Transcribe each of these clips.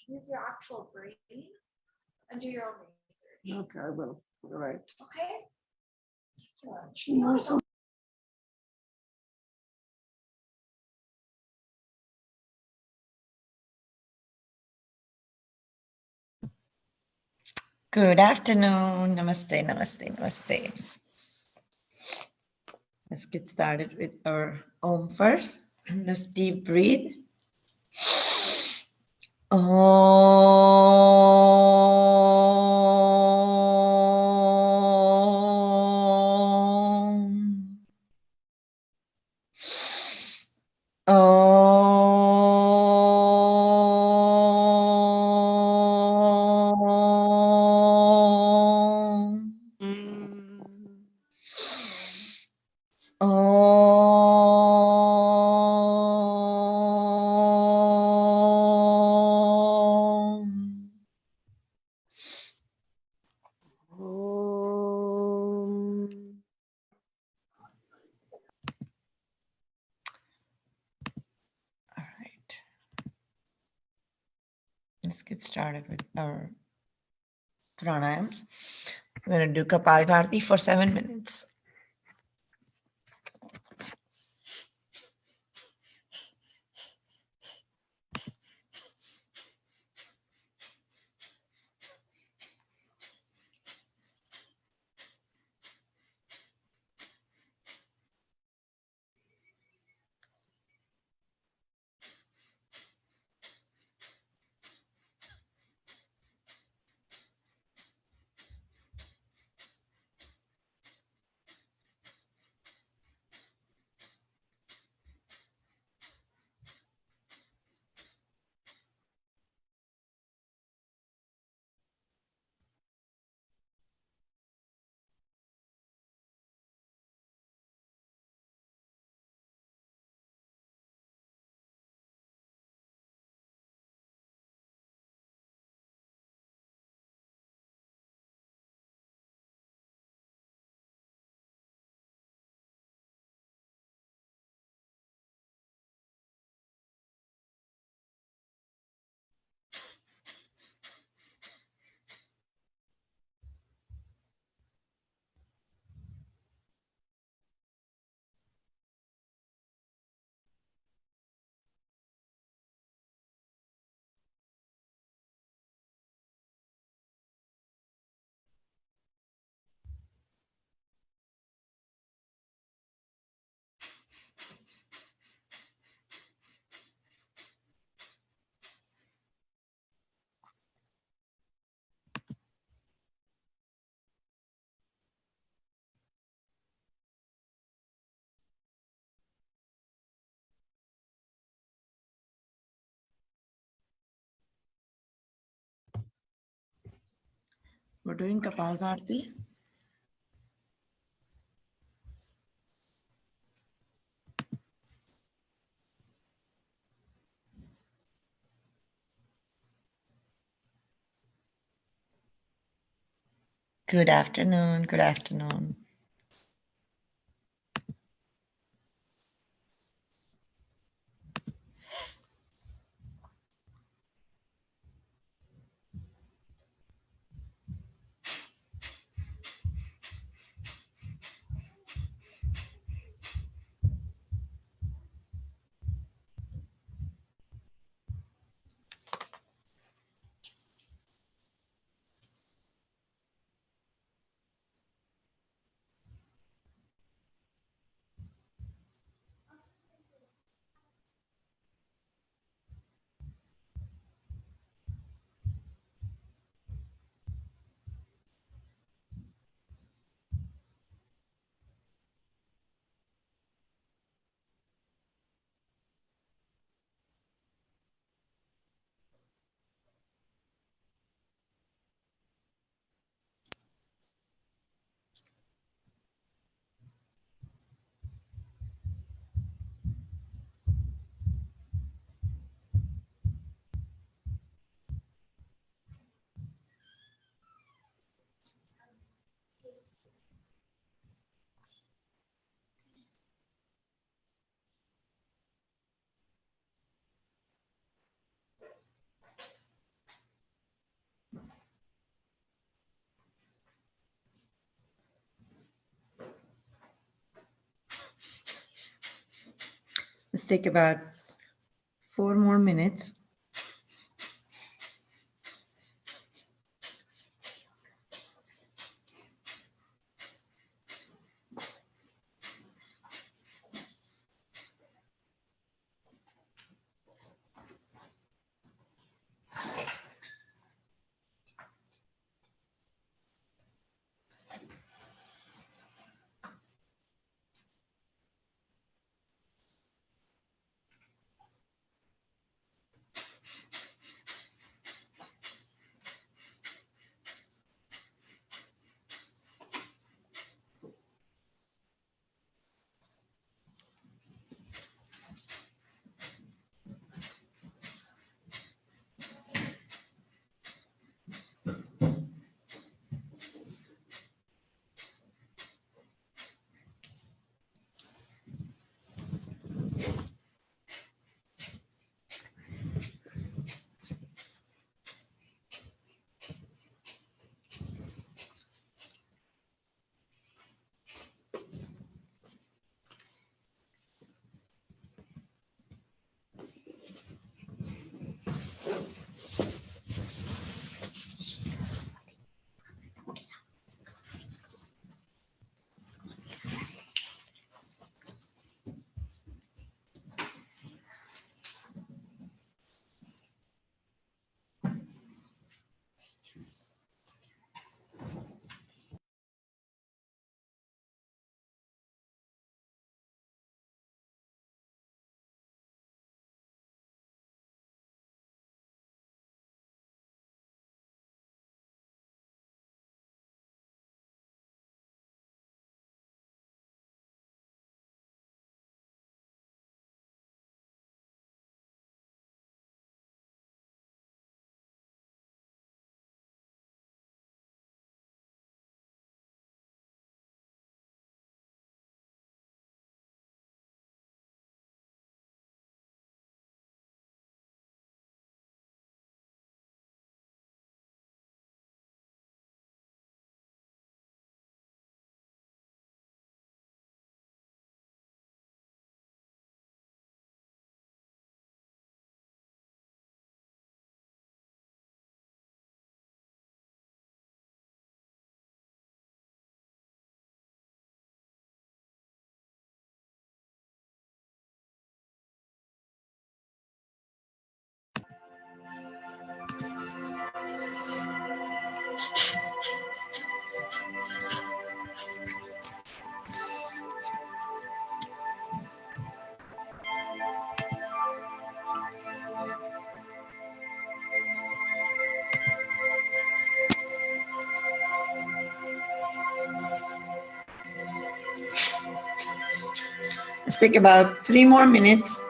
Use your actual brain and do your own research. Okay, I will. All right. Okay? Good afternoon. Namaste, namaste, namaste. Let's get started with our Om first. Let's deep breathe. Om. Om. Om. All right. Let's get started with our pranayams. I'm going to do Kapalbharati for 7 minutes. We're doing Kapalbharati. Good afternoon. Good afternoon. Let's take about 4 more minutes. Let's take about 3 more minutes.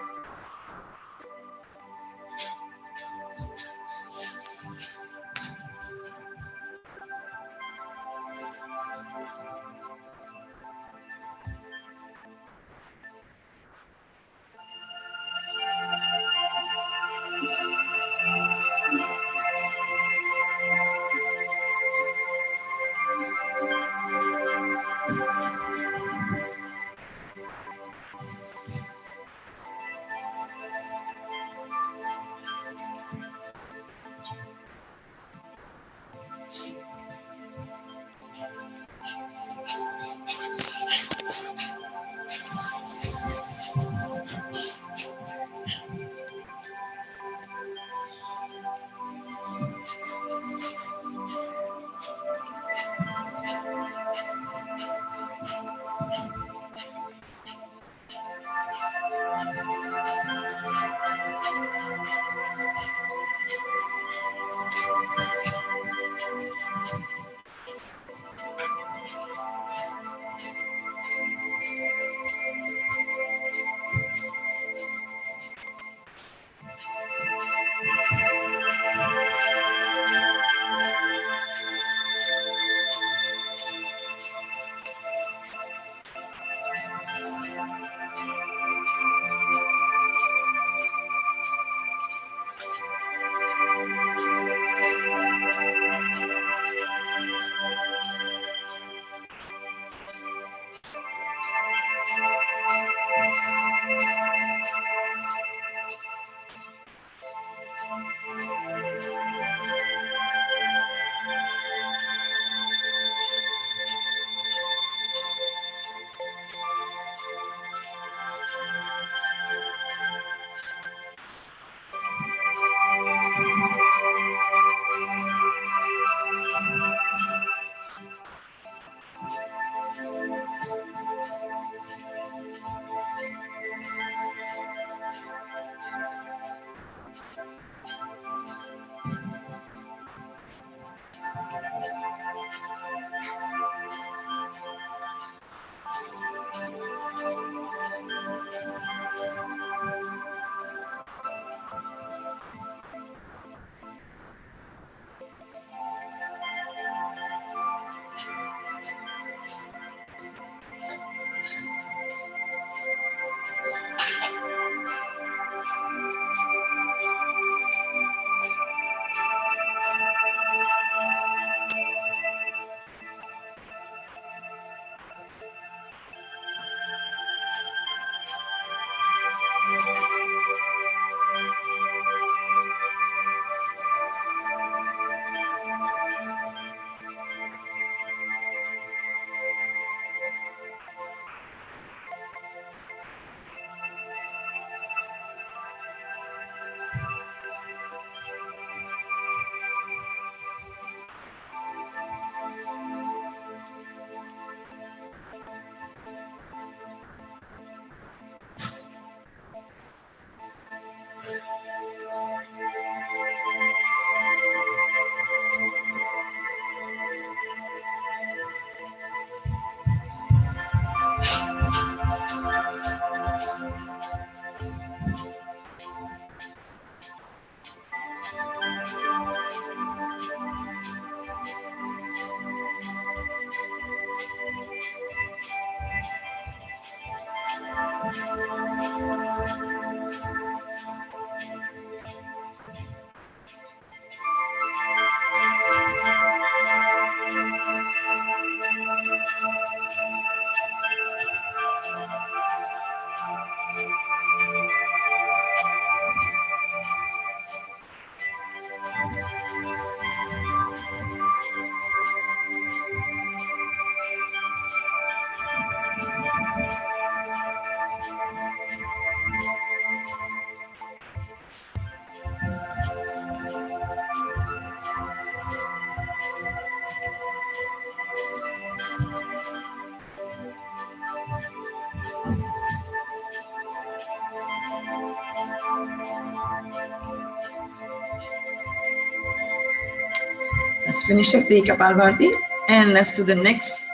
Let's finish up the Kapalbhati and let's do the next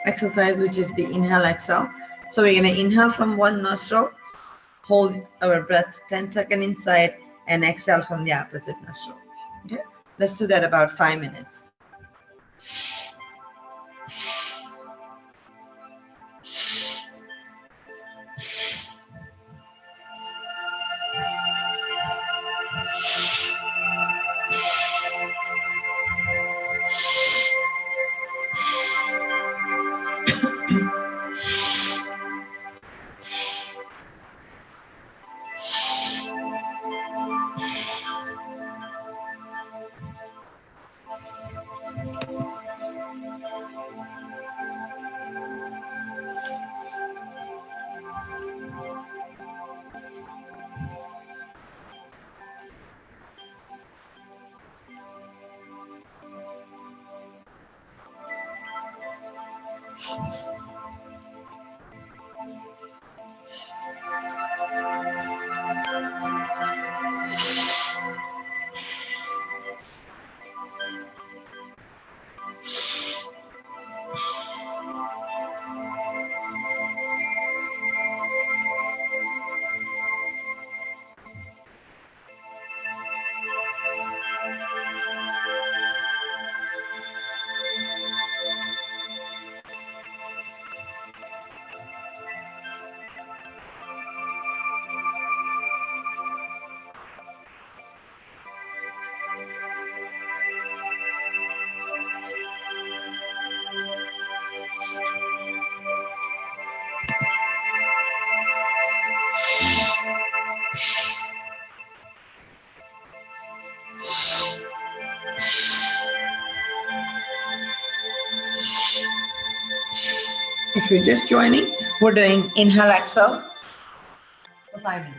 exercise, which is the inhale exhale. So we're going to inhale from one nostril, hold our breath 10 seconds inside, and exhale from the opposite nostril. Okay, let's do that about 5 minutes. If you're just joining, we're doing inhale, exhale for 5 minutes.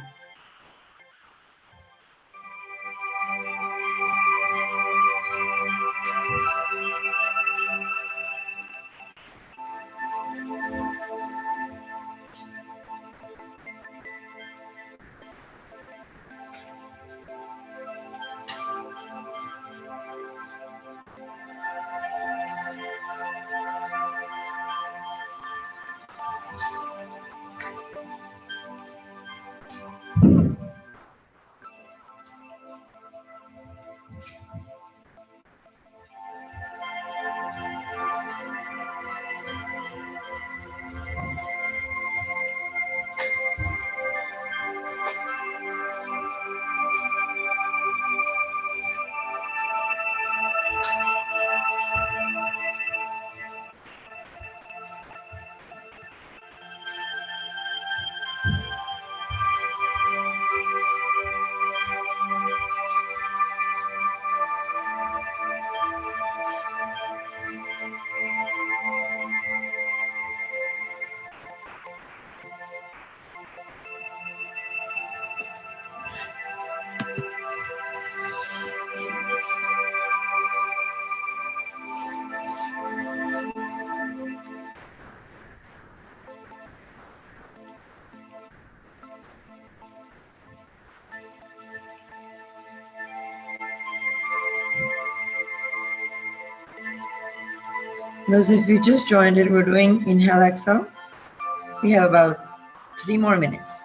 Those of you just joined it, we're doing inhale, exhale. We have about 3 more minutes.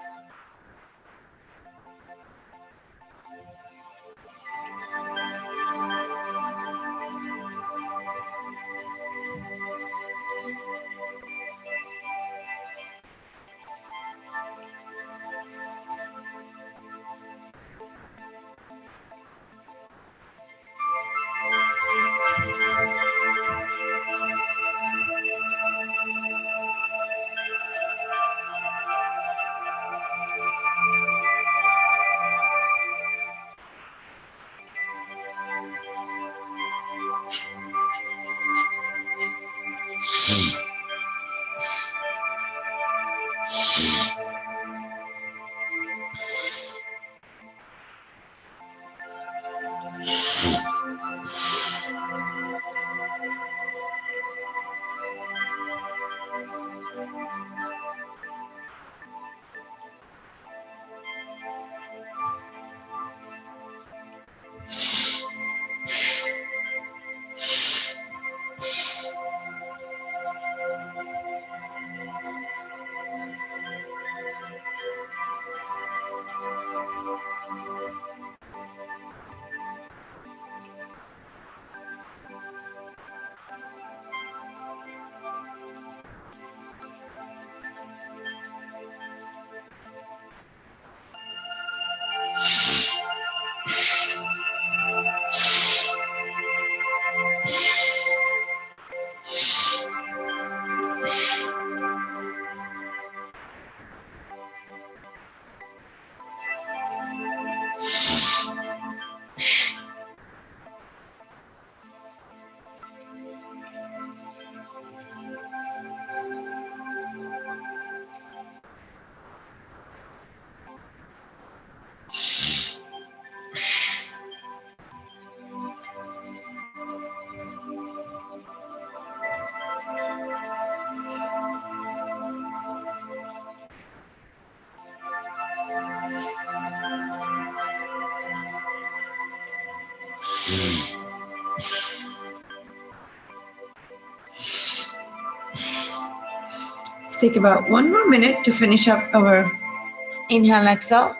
Let's take about 1 more minute to finish up our inhale, exhale.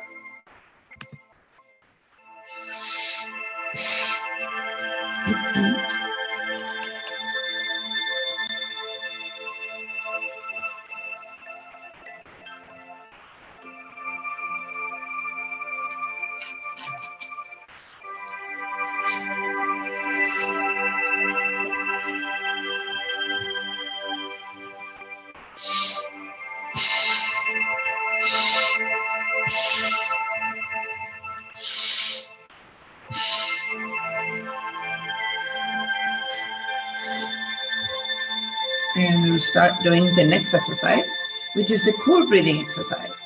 And we'll start doing the next exercise, which is the cool breathing exercise.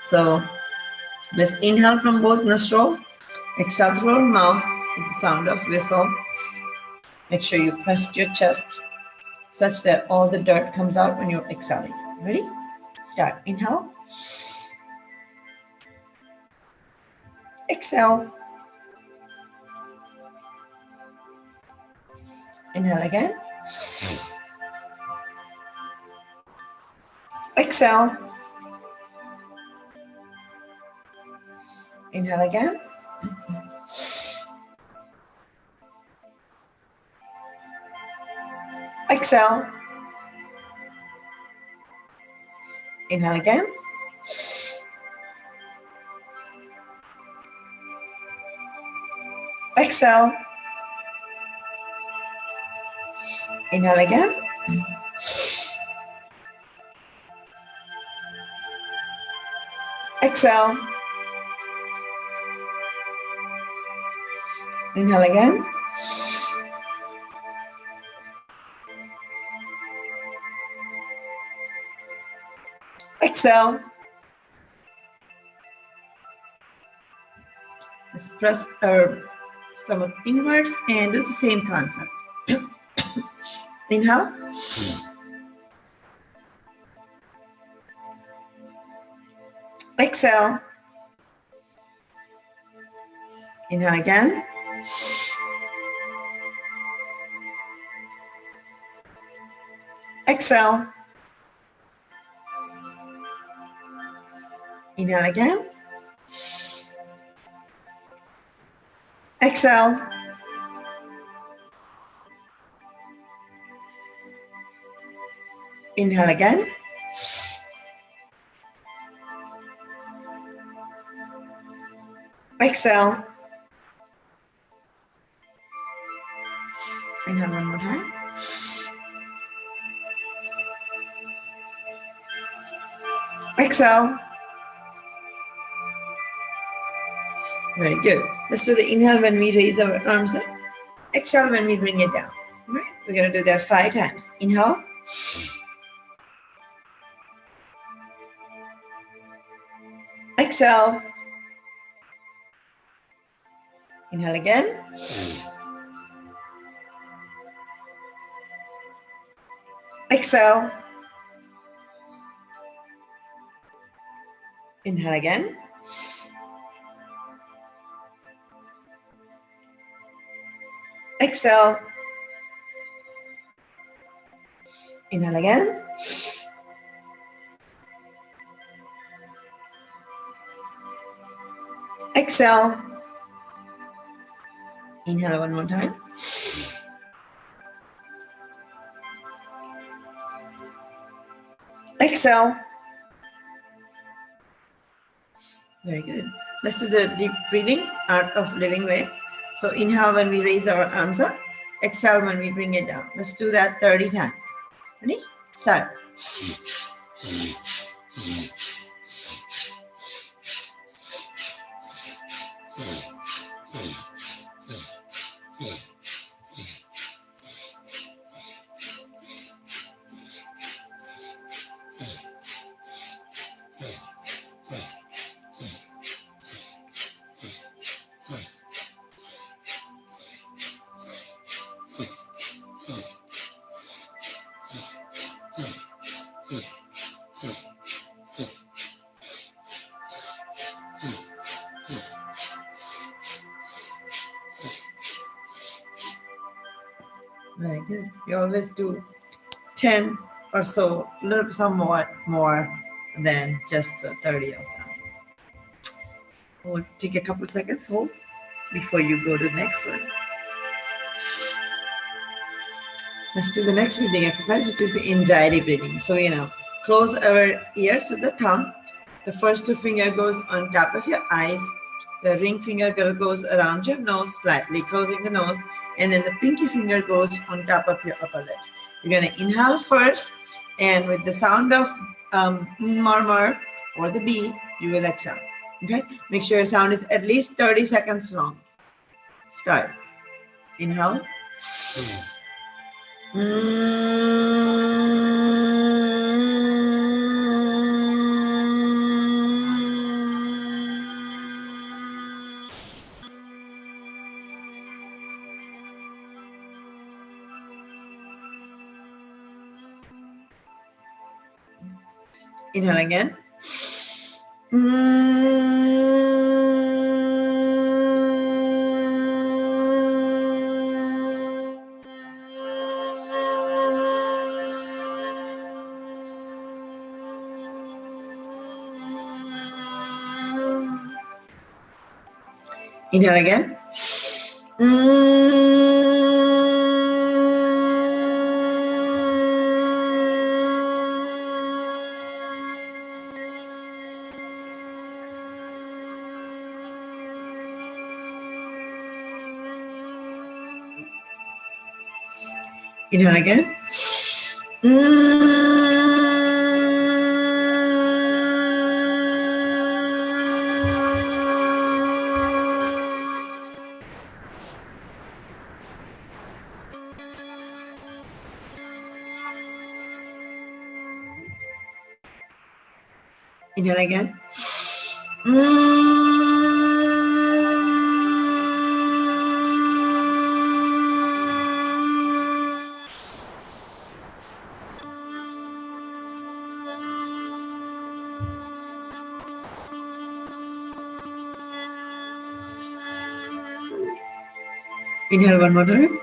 So let's inhale from both nostrils, exhale through our mouth with the sound of whistle. Make sure you press your chest such that all the dirt comes out when you're exhaling. Ready? Start. Inhale. Exhale. Inhale again. Exhale. Inhale again. Exhale. Inhale again. Exhale. Inhale again. Exhale. Inhale again. Exhale. Let's press our stomach inwards and do the same concept. Inhale. Exhale. Inhale again. Exhale. Inhale again. Exhale. Inhale again. Exhale. Inhale one more time. Exhale. Very good. Let's do the inhale when we raise our arms up. Exhale when we bring it down. All right. We're going to do that 5 times. Inhale. Exhale. Inhale again. Exhale. Inhale again. Exhale. Inhale again. Exhale. Inhale one more time. Exhale. Very good. Let's do the deep breathing, art of living way. So inhale when we raise our arms up. Exhale when we bring it down. Let's do that 30 times. Ready? Start. Very good. You always do 10 or so, somewhat more than just 30 of them. We'll take a couple seconds, hold, before you go to the next one. Let's do the next breathing exercise, which is the anxiety breathing. So, close our ears with the thumb. The first two finger goes on top of your eyes. The ring finger goes around your nose, slightly closing the nose. And then the pinky finger goes on top of your upper lips. You're going to inhale first. And with the sound of murmur or the B, you will exhale. Okay? Make sure your sound is at least 30 seconds long. Start. Inhale. Inhale again. Inhale again. Inhale again. Inhale again. Inhale one more time.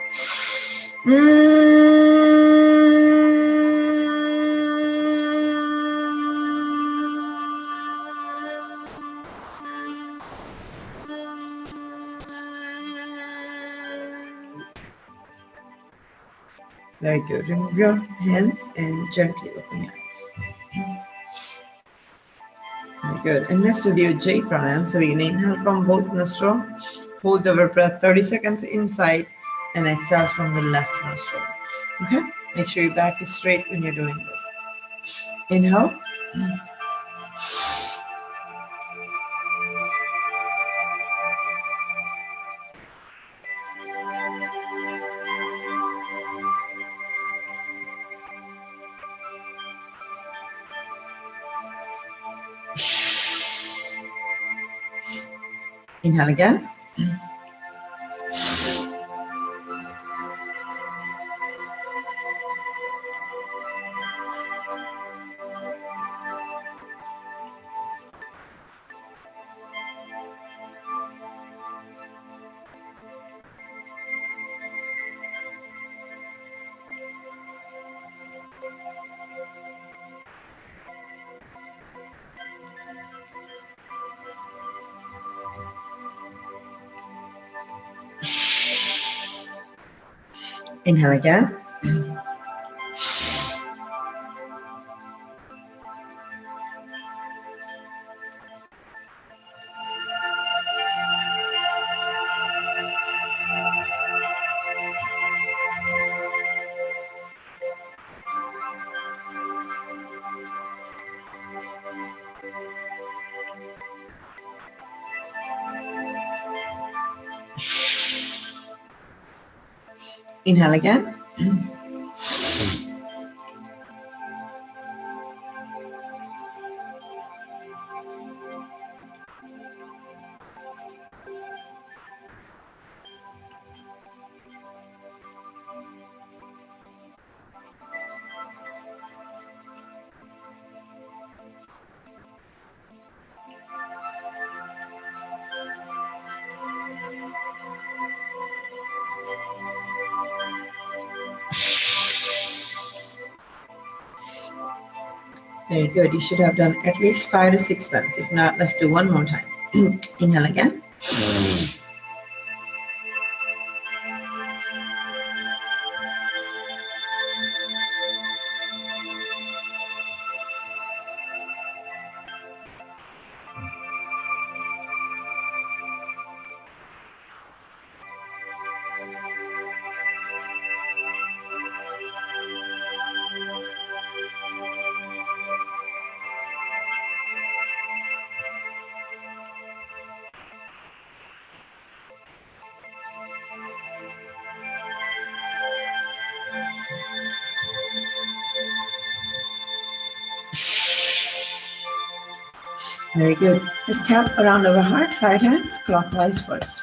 Very good. Remove your hands and gently open your eyes. Very good. And let's do the Ujjayi pranayama. So we can inhale from both nostrils, hold our breath 30 seconds inside, and exhale from the left nostril. Okay? Make sure your back is straight when you're doing this. Inhale. Inhale again. Inhale again. Inhale again. Very good. You should have done at least 5 to 6 times. If not, let's do one more time. Inhale again. Very good. Let's tap around our heart 5 times, clockwise first.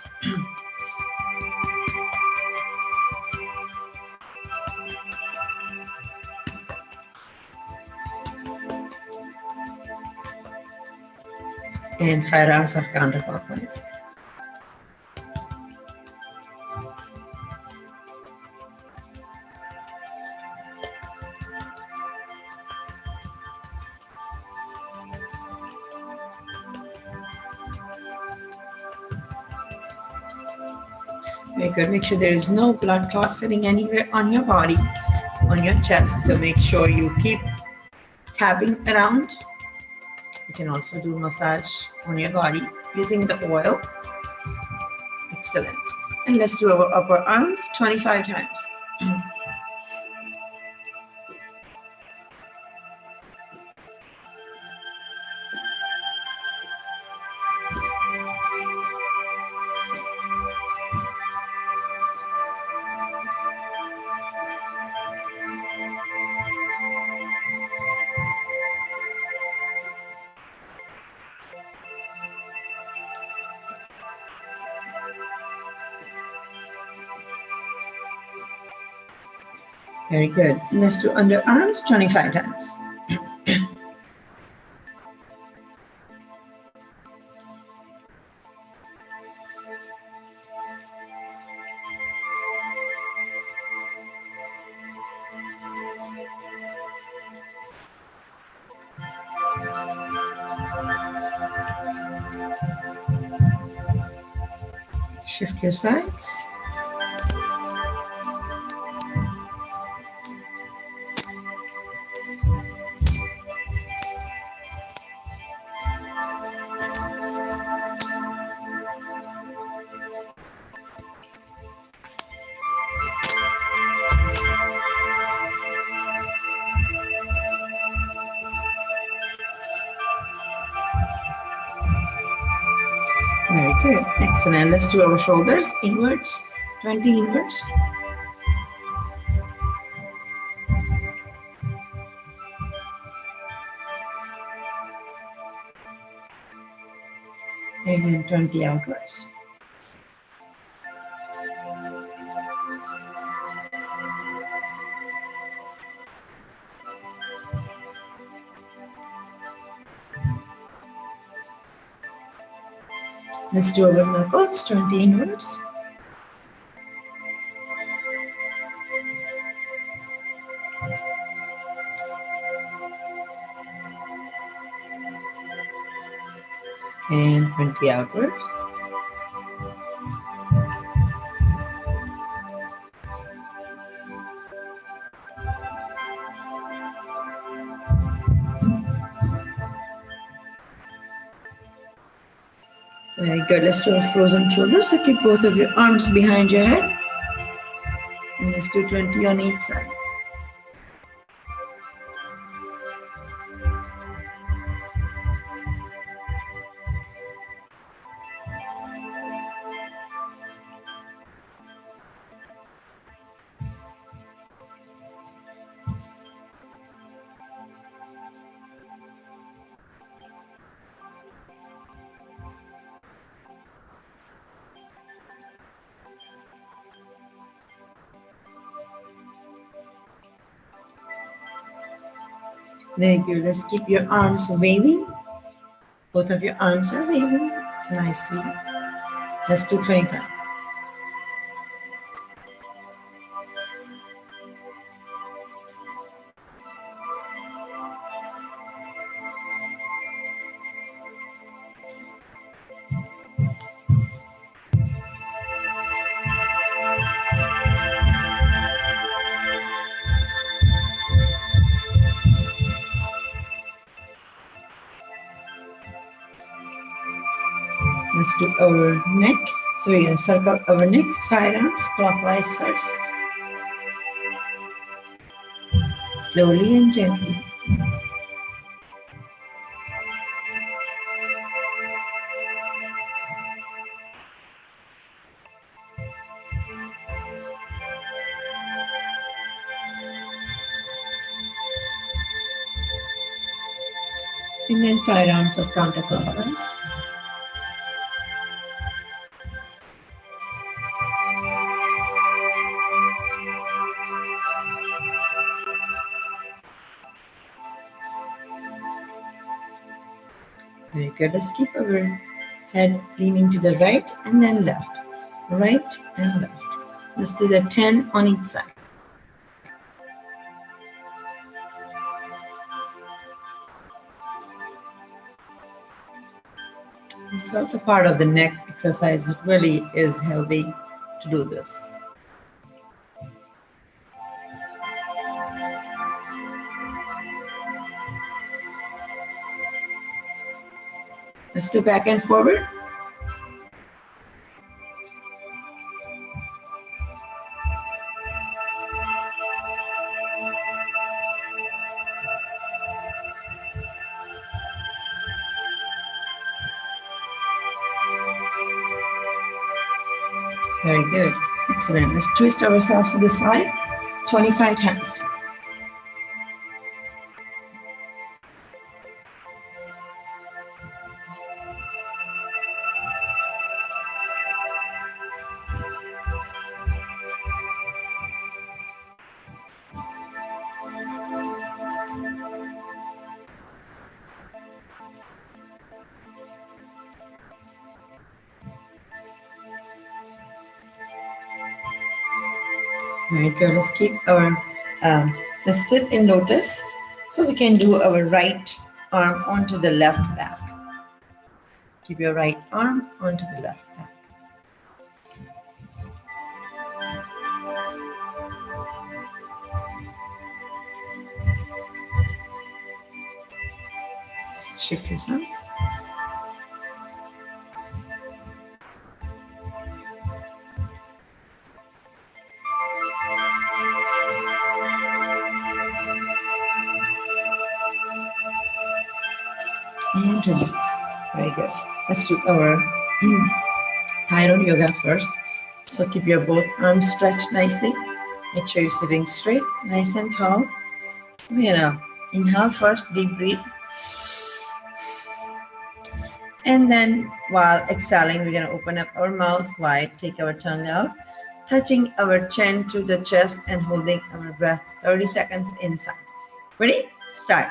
And 5 rounds of counterclockwise. Very good. Make sure there is no blood clot sitting anywhere on your body, on your chest. So make sure you keep tapping around. You can also do massage on your body using the oil. Excellent. And let's do our upper arms 25 times. Very good. Let's do underarms 25 times. Shift your sides. Very good. Excellent. Let's do our shoulders inwards, 20 inwards. and 20 outwards. Let's do our knuckles, 20 inwards. And 20 outwards. Very good. Let's do a frozen shoulder. So keep both of your arms behind your head. And let's do 20 on each side. Very good. Let's keep your arms waving. Both of your arms are waving nicely. Let's do 25. Let's do our neck. So we're going to circle our neck 5 rounds clockwise first. Slowly and gently. And then 5 rounds of counterclockwise. Very good. Let's keep our head leaning to the right and then left. Right and left. Let's do the 10 on each side. This is also part of the neck exercise. It really is healthy to do this. Let's do back and forward. Very good. Excellent. Let's twist ourselves to the side 25 times. Very good. Let's keep our, let's sit in lotus so we can do our right arm onto the left back. Keep your right arm onto the left back. Shift yourself. And release. Very good. Let's do our thyroid yoga first. So keep your both arms stretched nicely. Make sure you're sitting straight, nice and tall. We're gonna inhale first, deep breathe. And then while exhaling, we're going to open up our mouth wide, take our tongue out, touching our chin to the chest and holding our breath 30 seconds inside. Ready? Start.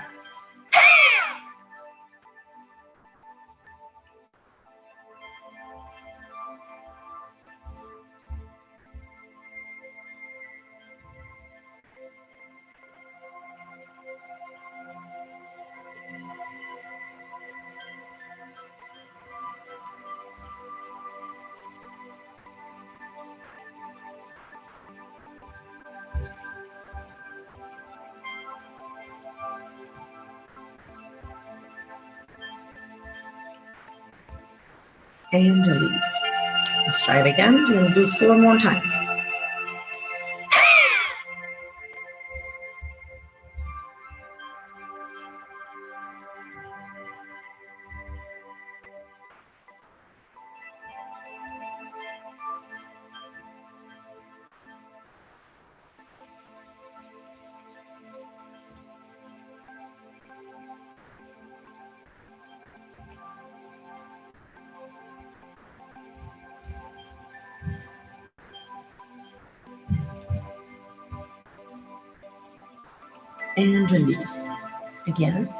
And release. Let's try it again. We're going to do 4 more times. And release. Again.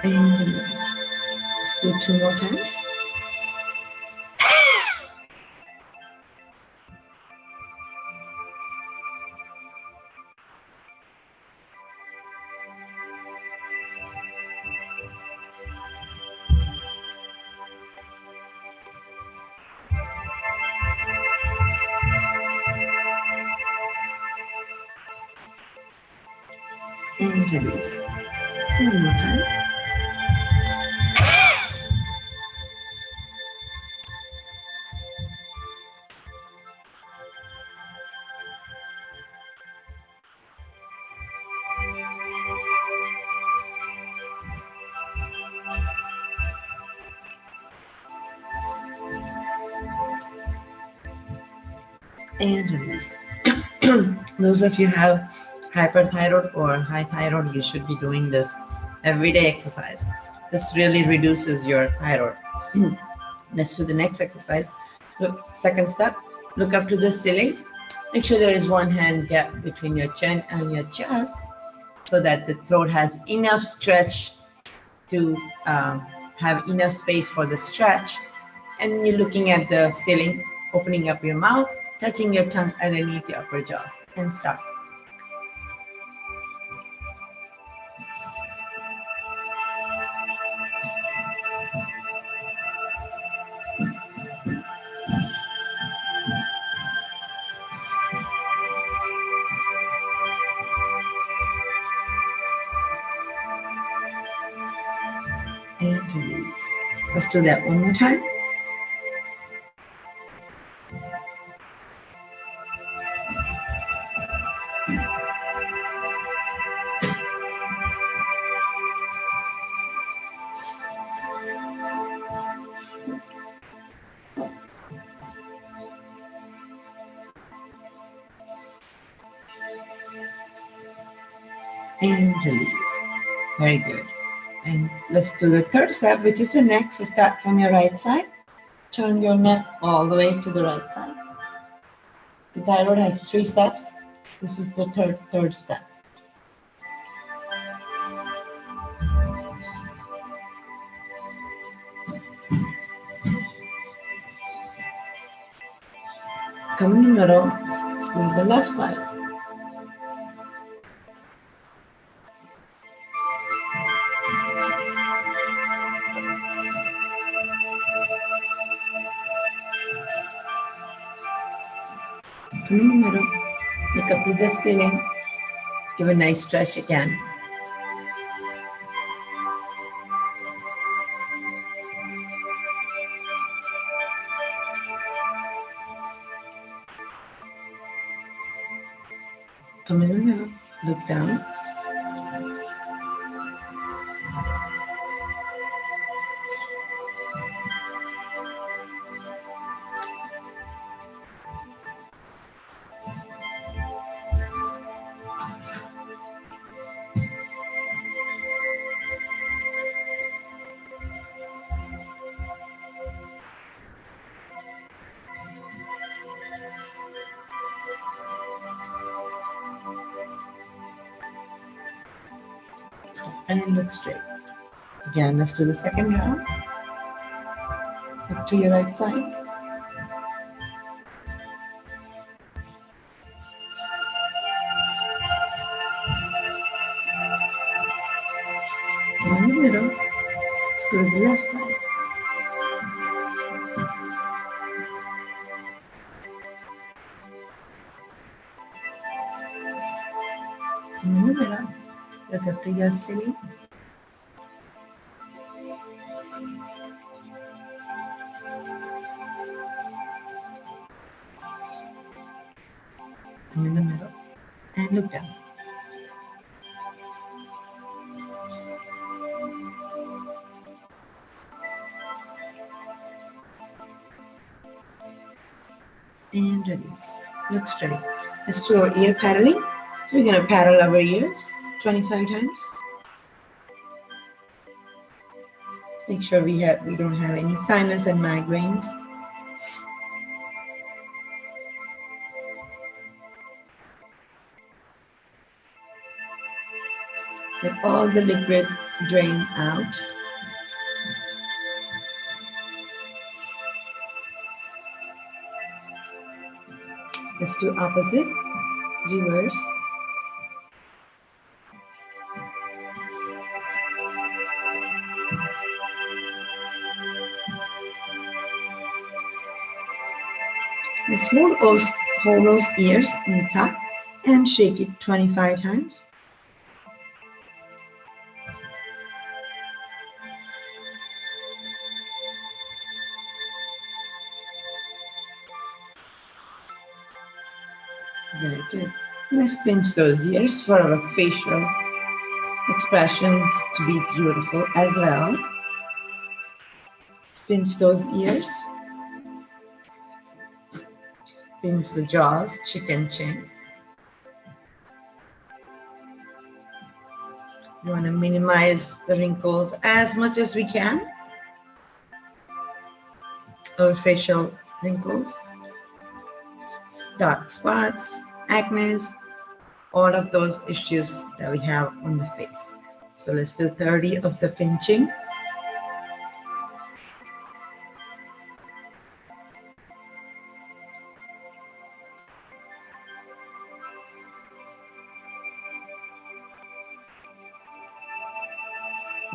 And release. Let's do 2 more times. And release. 1 more time. And release. Those of you who have hyperthyroid or high thyroid, you should be doing this everyday exercise. This really reduces your thyroid. Let's do the next exercise. Look, second step, look up to the ceiling. Make sure there is 1 hand gap between your chin and your chest so that the throat has enough stretch to have enough space for the stretch. And you're looking at the ceiling, opening up your mouth, touching your tongue underneath your upper jaws, and start. And release. Let's do that 1 more time. And release. Very good. And let's do the third step, which is the neck. So start from your right side. Turn your neck all the way to the right side. The thyroid has 3 steps. This is the third step. Come in the middle. Squeeze the left side. Come in the middle. Look up to the ceiling. Give a nice stretch again. Come in the middle, look down. And look straight. Again, let's do the second round. Look to your right side. In the middle, let's go to the left side. In the middle, look up to your ceiling. In the middle, and look down. And release. Look straight. Let's do our ear paddling. So we're going to paddle our ears 25 times. Make sure we don't have any sinus and migraines. Let all the liquid drain out. Let's do opposite, reverse. Let's hold those ears in the top and shake it 25 times. Very good. Let's pinch those ears for our facial expressions to be beautiful as well. Pinch those ears. Pinch the jaws, chicken chin. You want to minimize the wrinkles as much as we can. Our facial wrinkles, dark spots, acne, all of those issues that we have on the face. So let's do 30 of the pinching.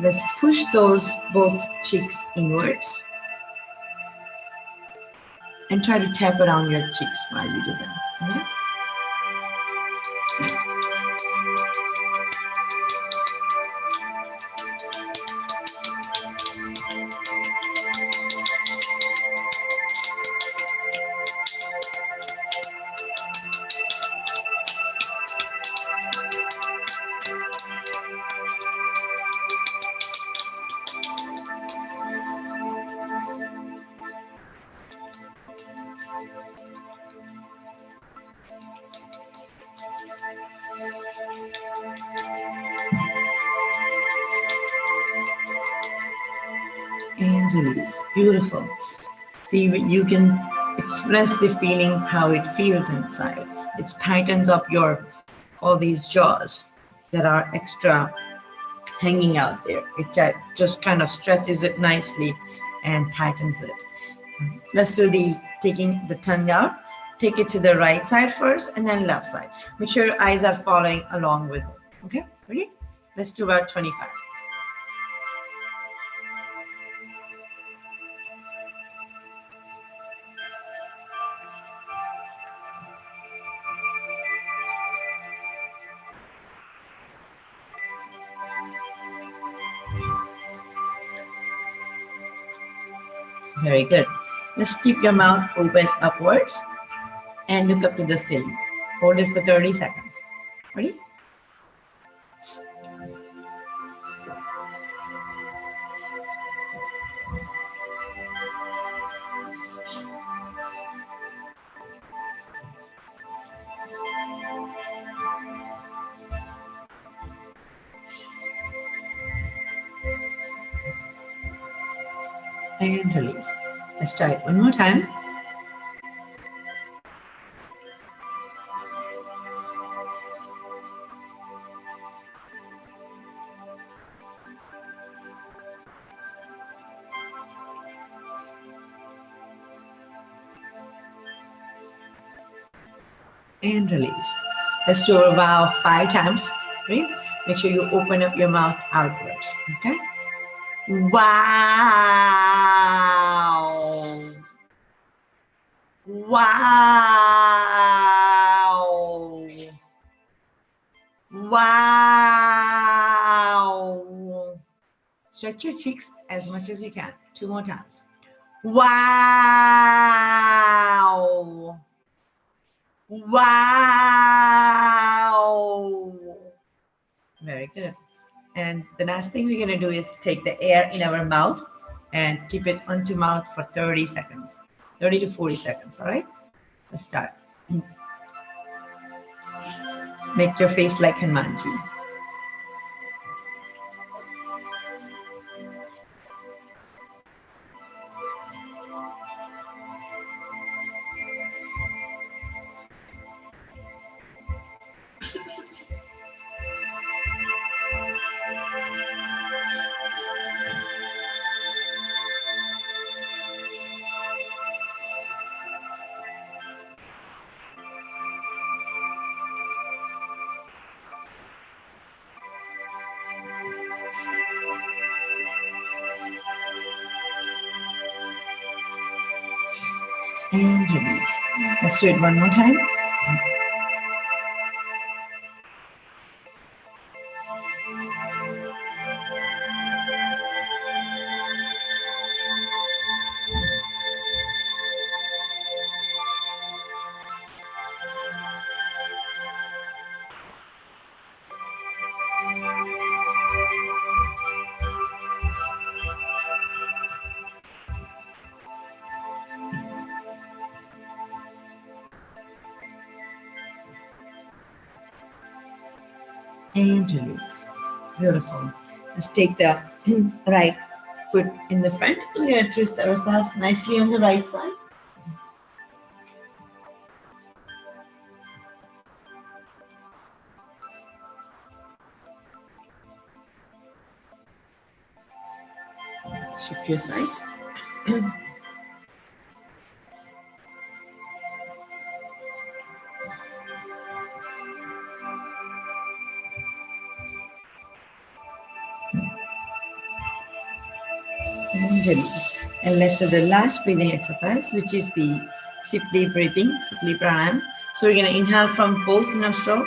Let's push those both cheeks inwards and try to tap around your cheeks while you do that. Okay? And release. Beautiful. See, you can express the feelings, how it feels inside. It tightens up all these jaws that are extra hanging out there. It just kind of stretches it nicely and tightens it. Let's do taking the tongue out. Take it to the right side first and then left side. Make sure your eyes are following along with it. Okay, ready? Let's do about 25. Very good. Let's keep your mouth open upwards and look up to the ceiling. Hold it for 30 seconds. and release. Let's try it one more time. And release. Let's do a wow 5 times. Right? Make sure you open up your mouth outwards. Okay? Wow. Wow. Wow. Stretch your cheeks as much as you can. 2 more times. Wow. Wow. Very good. And the last thing we're going to do is take the air in our mouth and keep it onto mouth for 30 seconds. 30 to 40 seconds, all right? Let's start. Make your face like Hanumanji. And release. Let's do it one more time. And release. Beautiful. Let's take the right foot in the front. We're going to twist ourselves nicely on the right side. Shift your sides. And release. And let's do the last breathing exercise, which is the Sipli breathing, Sipli pranayam. So we're going to inhale from both nostrils,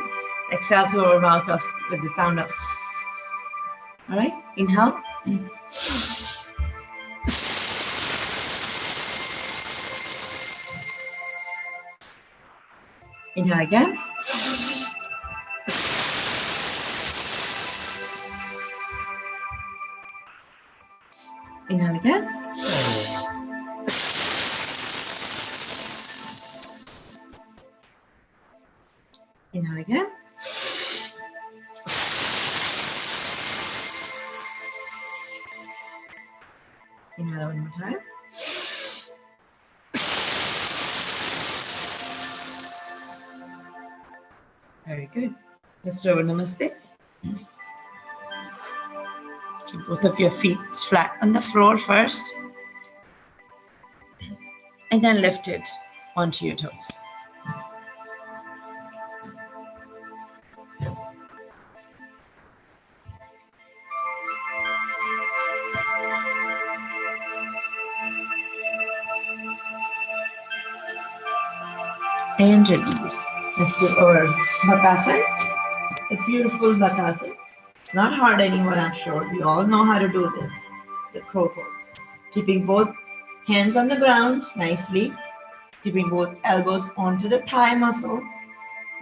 exhale through our mouth with the sound of. All right, inhale. Inhale again. Inhale again. Inhale again. Inhale one more time. Very good. Let's do a namaste. Keep both of your feet flat on the floor first. And then lift it onto your toes. And release. Let's do our Bakasana. A beautiful Bakasana. It's not hard anymore, I'm sure. We all know how to do this. The crow pose. Keeping both hands on the ground nicely. Keeping both elbows onto the thigh muscle.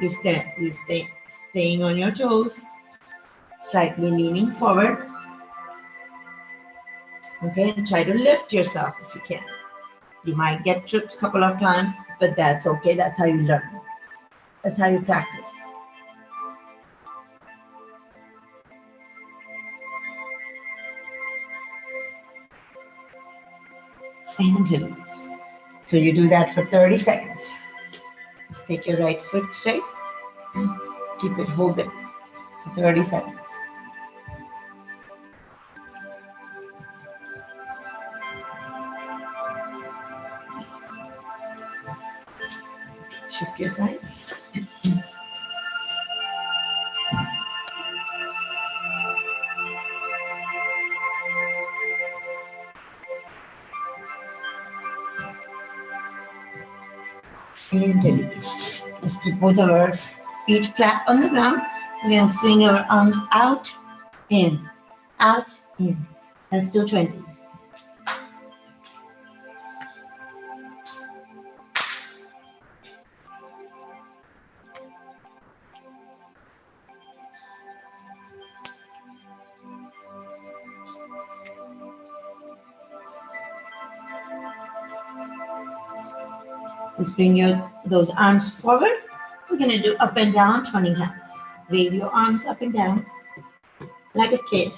You staying on your toes. Slightly leaning forward. Okay, and try to lift yourself if you can. You might get trips a couple of times, but that's okay. That's how you learn. That's how you practice. and release. So you do that for 30 seconds. Just take your right foot straight and keep it holding for 30 seconds. Shift your sides. And release. Let's keep both of our feet flat on the ground. We're going to swing our arms out, in, out, in. Let's do 20. Let's bring those arms forward. We're going to do up and down 20 times. Wave your arms up and down like a kid.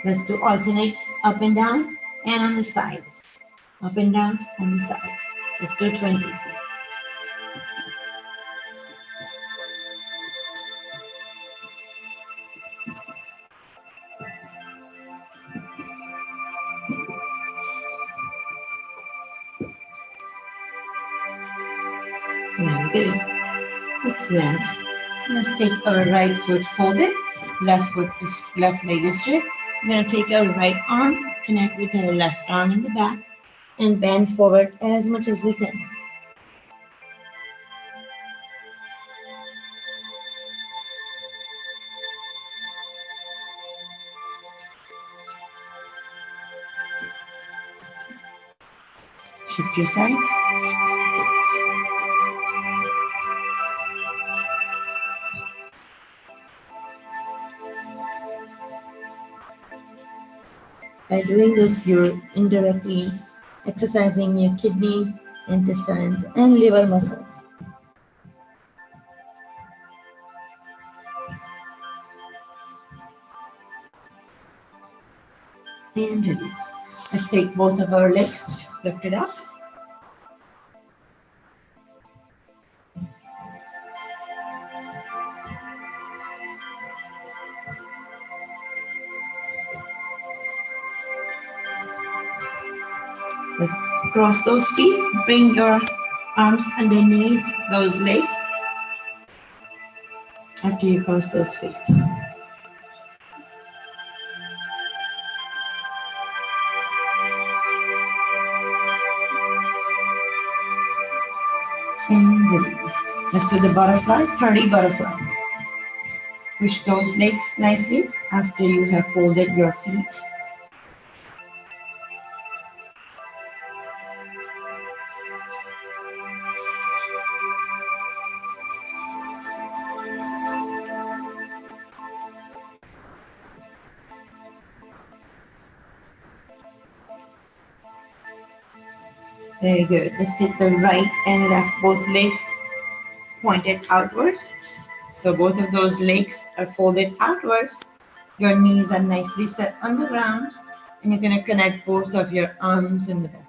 Let's do alternate up and down and on the sides. Up and down on the sides. Let's do 20. Very good. Excellent. Let's take our right foot folded. Left leg is straight. We're going to take our right arm, connect with our left arm in the back, and bend forward as much as we can. Shift your sides. By doing this, you're indirectly exercising your kidney, intestines, and liver muscles. And release. Let's take both of our legs, lift it up. Let's cross those feet. Bring your arms underneath those legs after you cross those feet. And release. Let's do the butterfly, 30 butterfly. Push those legs nicely after you have folded your feet. Very good. Let's take the right and left, both legs pointed outwards. So both of those legs are folded outwards. Your knees are nicely set on the ground, and you're going to connect both of your arms in the back.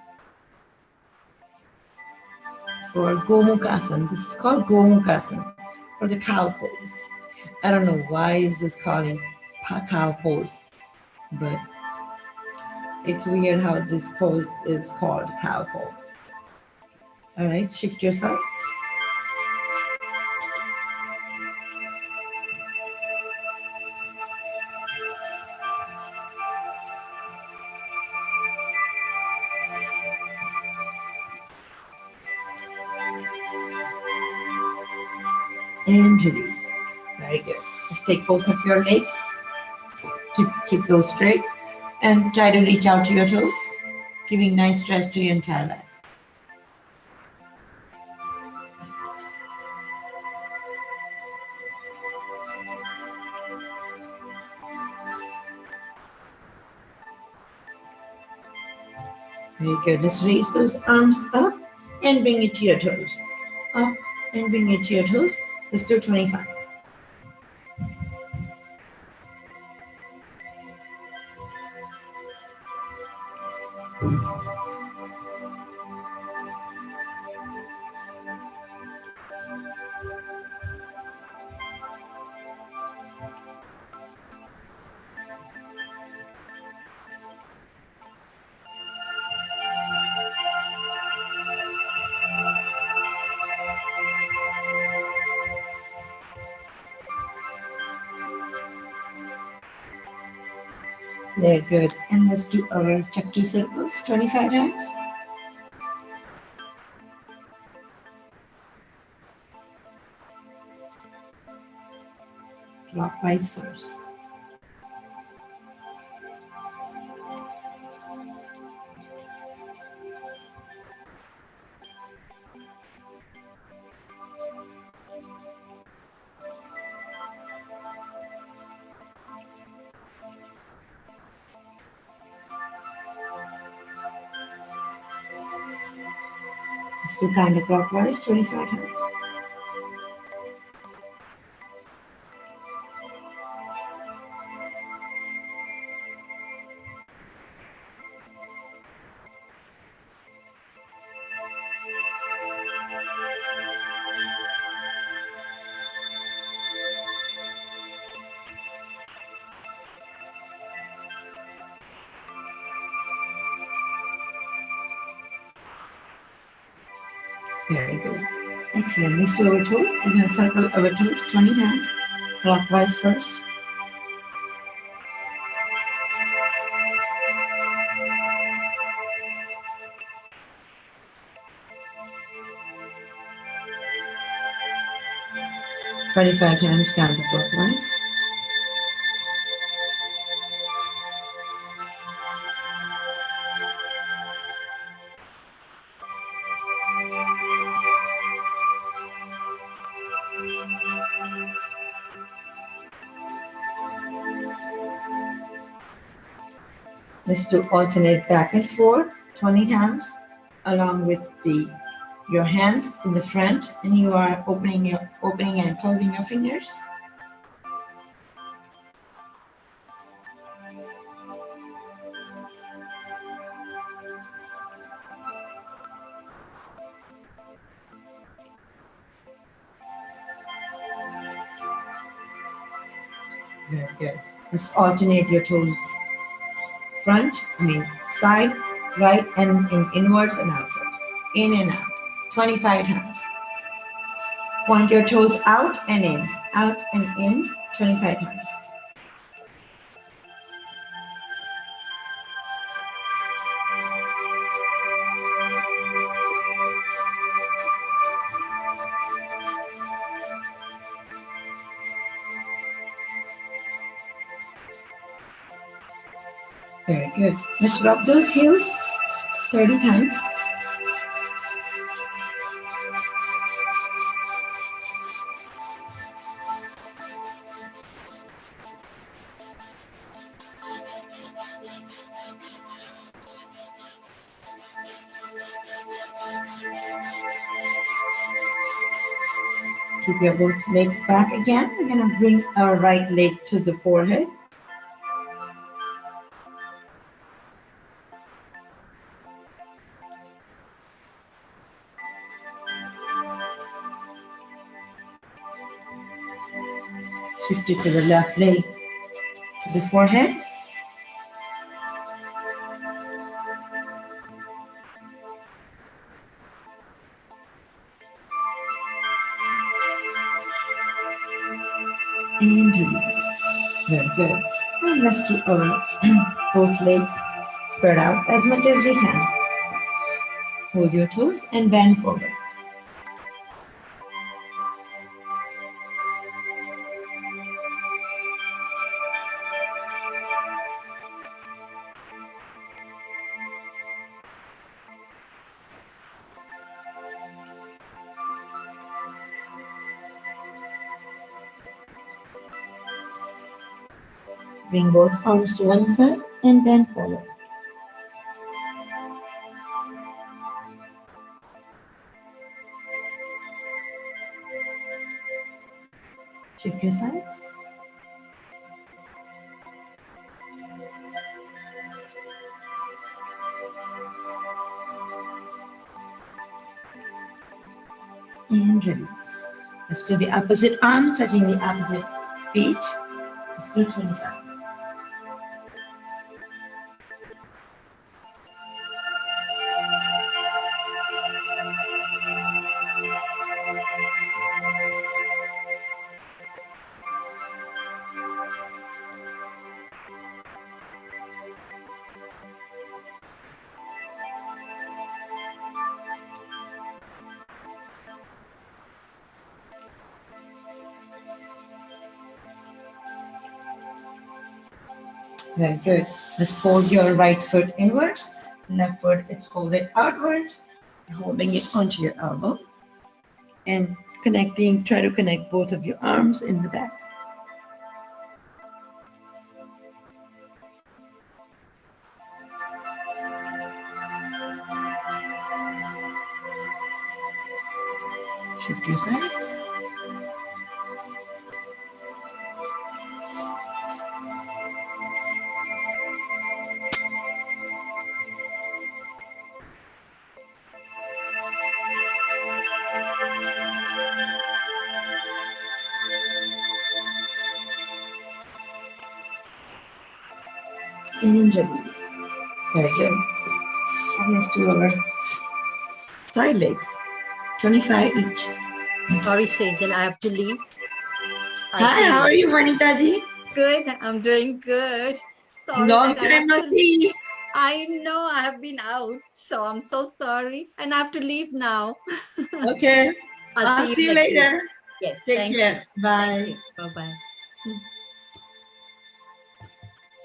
For Gomukhasana, this is called Gomukhasana, or the cow pose. I don't know why is this called cow pose, but it's weird how this pose is called cow pose. All right, shift your sides. And release. Very good. Let's take both of your legs to keep those straight and try to reach out to your toes, giving nice stretch to your entire leg. Very good. Let's raise those arms up and bring it to your toes. Up and bring it to your toes. Let's do 25. Very good. And let's do our Chakki circles 25 times. Clockwise first. Let's do counterclockwise 25 times. Very good. Excellent. Let's do our toes. We're going to circle our toes 20 times. Clockwise first. Twenty-five times counterclockwise. Let's do alternate back and forth 20 times along with your hands in the front, and you are opening and closing your fingers. Very good. Let's alternate your toes side, right, and inwards and outwards. In and out. 25 times. Point your toes out and in. Out and in. 25 times. Very good. Let's rub those heels 30 times. Keep your both legs back again. We're going to bring our right leg to the forehead. Shift it to the left leg to the forehead. And release. Very good. And let's do our both legs spread out as much as we can. Hold your toes and bend forward. Bring both arms to one side and bend forward. Shift your sides. And release. Let's do the opposite arms touching the opposite feet. Let's do 25. Very good. Just fold your right foot inwards. Left foot is folded outwards, holding it onto your elbow and connecting, try to connect both of your arms in the back. Shift your sides. And release. Very good. And let's do our side legs. 25 each. Sorry, Sejal, I have to leave. Hi, how are you, Vanita ji? Good, I'm doing good. Sorry Long that I time have no to see. I know I have been out, so I'm so sorry. And I have to leave now. Okay. I'll see you next later. week. Yes, Take thank care. you. Bye. Thank you. Bye-bye.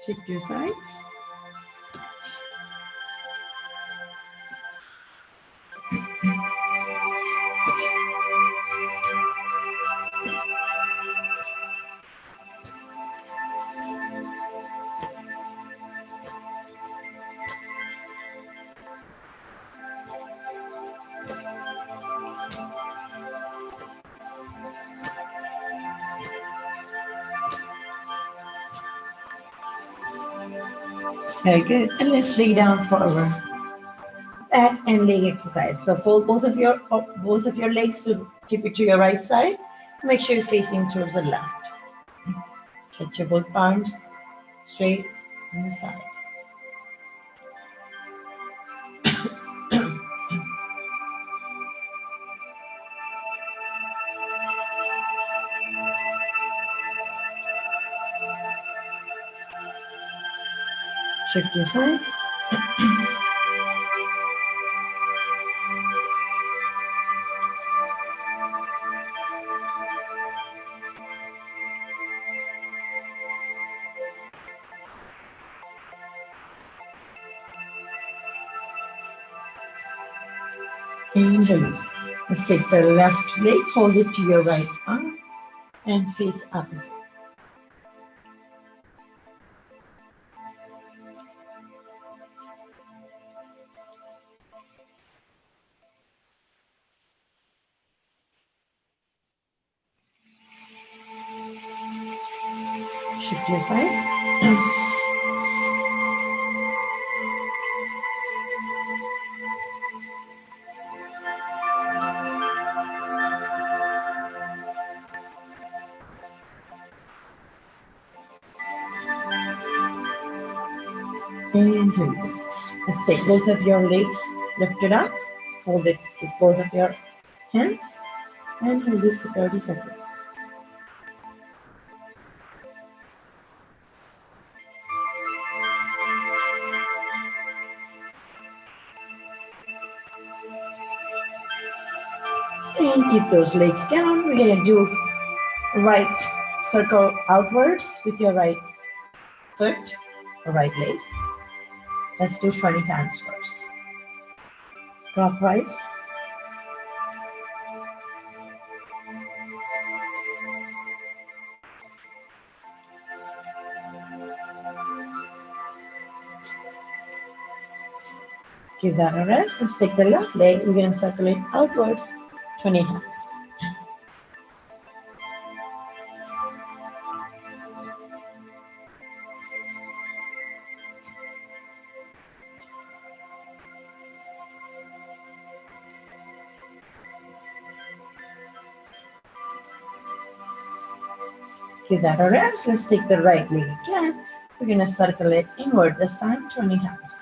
Shift your sides. Very good. And let's lay down for our back and leg exercise. So fold both of your legs to keep it to your right side. Make sure you're facing towards the left. Stretch your both arms straight on the side. Shift your sides. And release. Let's take the left leg, hold it to your right arm, and face opposite. Shift your sides. And release. Let's take both of your legs lifted up, hold it with both of your hands, and hold it for 30 seconds. And keep those legs down. We're going to do right circle outwards with your right foot or right leg. Let's do 20 times first. Clockwise. Give that a rest. Let's take the left leg. We're going to circle it outwards 20 times. Give that a rest. Let's take the right leg again. We're going to circle it inward this time 20 times.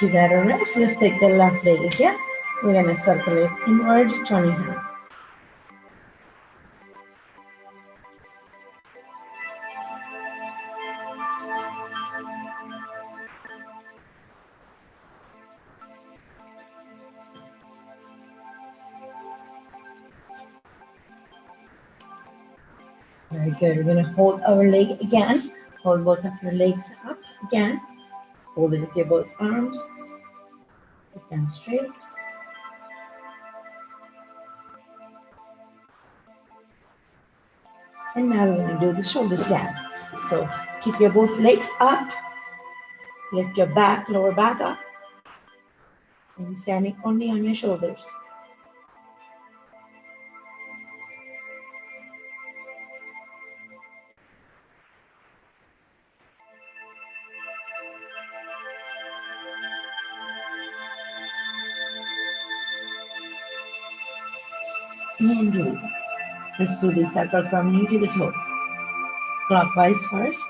Give that a rest. Let's take the left leg again. We're going to circle it inwards 20 times. Very good. We're gonna hold our leg again. Hold both of your legs up again. Hold it with your both arms. Put them straight. And now we're gonna do the shoulders down. So keep your both legs up. Lift your back, lower back up. And you're standing only on your shoulders. And release. Let's do the circle from knee to the toe. Clockwise first.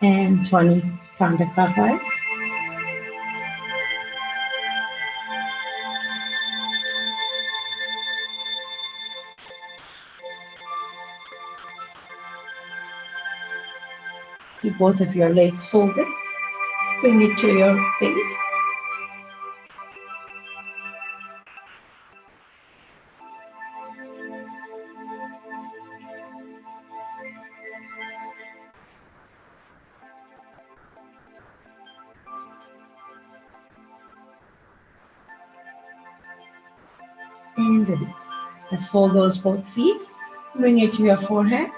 And 20 counterclockwise. Keep both of your legs folded. Bring it to your face. And release. Let's fold those both feet. Bring it to your forehead.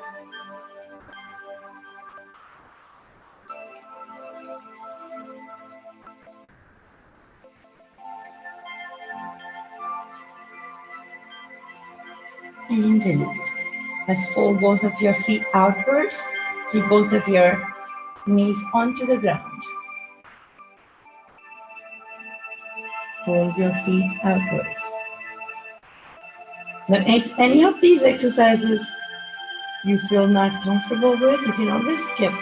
And release. Let's fold both of your feet outwards. Keep both of your knees onto the ground. Fold your feet outwards. Now, if any of these exercises you feel not comfortable with, you can always skip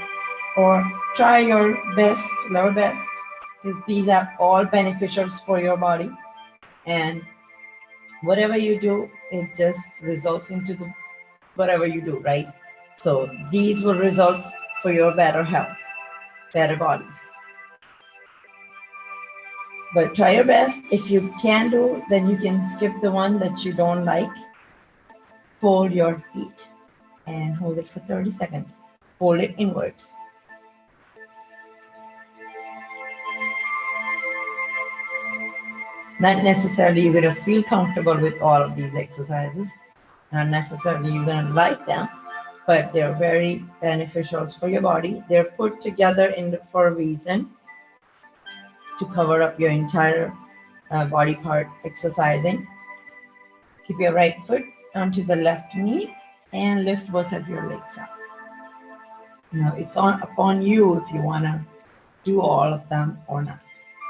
or try your best, level best, because these are all beneficial for your body. And whatever you do, it just results into whatever you do, right? So these will result for your better health, better body. But try your best. If you can do, then you can skip the one that you don't like. Fold your feet and hold it for 30 seconds. Fold it inwards. Not necessarily you're going to feel comfortable with all of these exercises. Not necessarily you're going to like them, but they're very beneficial for your body. They're put together for a reason, to cover up your entire body part exercising. Keep your right foot onto the left knee and lift both of your legs up. Now it's upon you if you want to do all of them or not.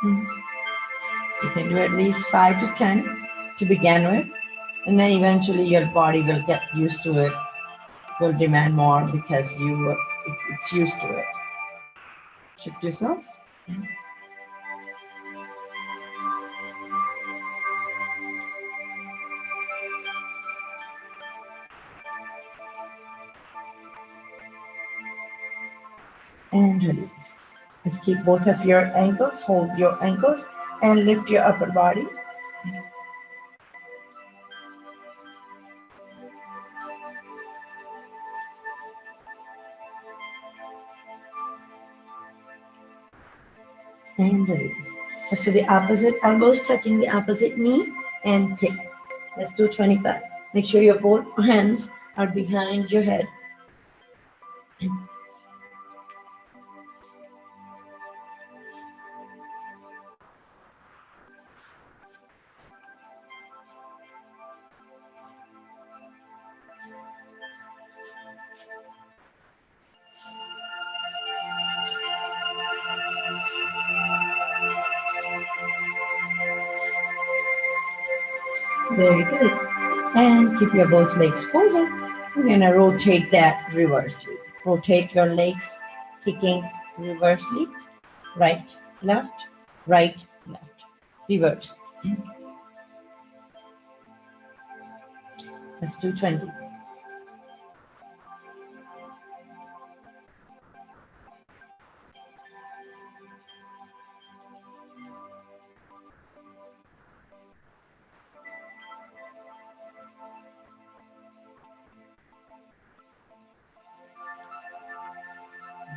You can do at least 5 to 10 to begin with, and then eventually your body will get used to it, will demand more because it's used to it. Shift yourself. And release. Let's keep both of your ankles, hold your ankles and lift your upper body. And release. Let's do the opposite, elbows touching the opposite knee and kick. Let's do 25. Make sure your both hands are behind your head. Very good. And keep your both legs folded. We're going to rotate that reversely. Rotate your legs, kicking reversely. Right, left, reverse. Let's do 20.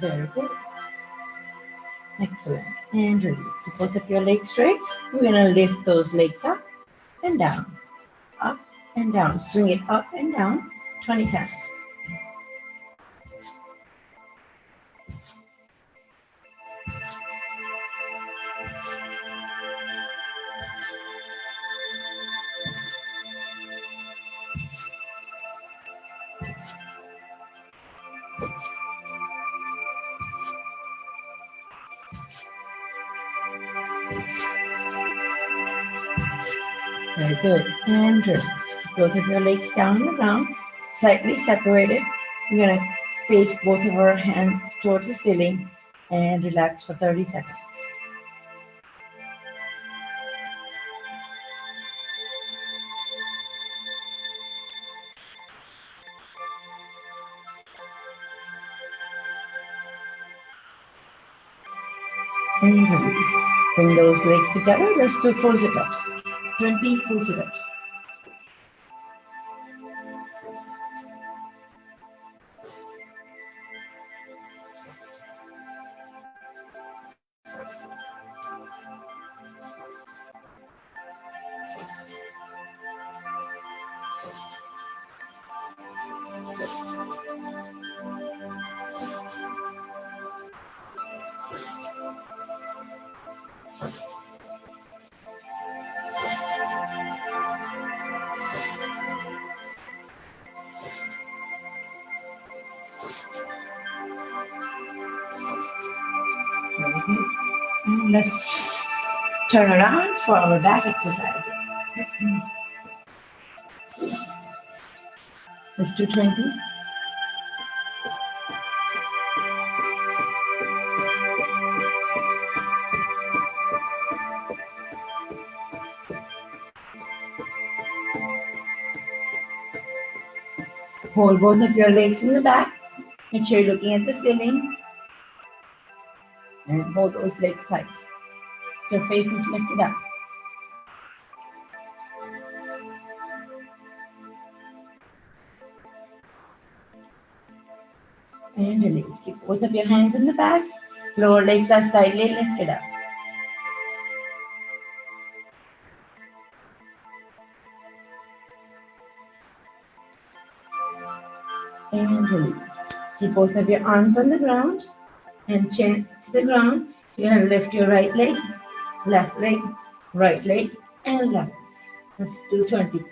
Very good. Excellent. And release. Keep both of your legs straight. We're going to lift those legs up and down, up and down. Swing it up and down 20 times. Very good. And release. Both of your legs down on the ground, slightly separated. We're going to face both of our hands towards the ceiling and relax for 30 seconds. And release. Bring those legs together. Let's do full sit-ups. 20 full sit-ups. Very good. And let's turn around for our back exercises. Let's do 20. Hold both of your legs in the back. Make sure you're looking at the ceiling. And hold those legs tight. Your face is lifted up. And release. Keep both of your hands in the back. Lower legs are slightly lifted up. And release. Keep both of your arms on the ground and chin to the ground. You're going to lift your right leg, right leg, and left. Let's do 20.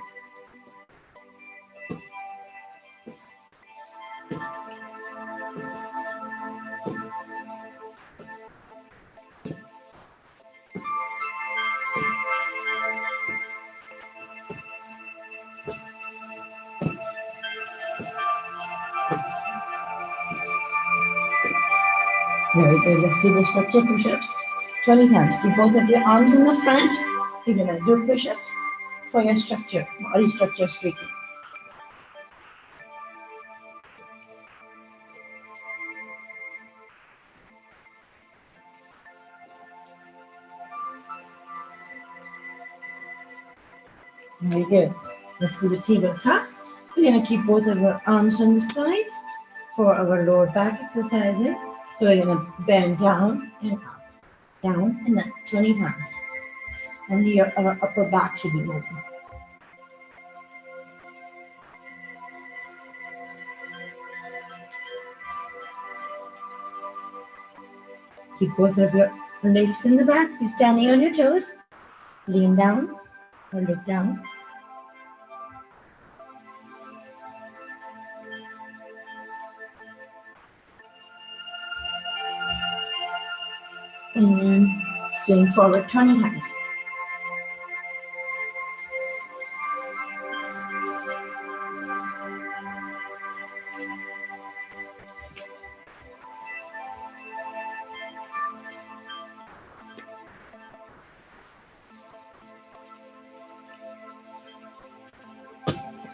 Very good. Let's do the structure push-ups 20 times. Keep both of your arms in the front. You're going to do push-ups for your structure, body structure straighten. Very good. Let's do the tabletop. We're going to keep both of our arms on the side for our lower back exercises. So we're going to bend down and up, down and up 20 times. And our upper back should be moving. Keep both of your legs in the back. You're standing on your toes. Lean down or look down. And swing forward 20 times.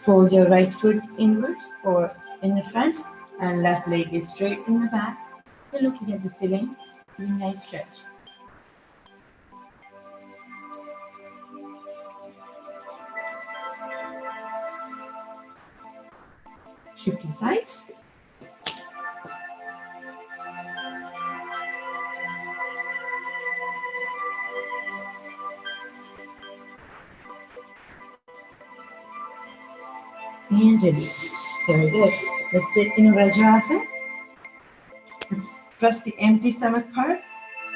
Fold your right foot inwards or in the front and left leg is straight in the back. You're looking at the ceiling. Doing a nice stretch. Shift your sides. And release. Very good. Let's sit in Vajrasana. Let's press the empty stomach part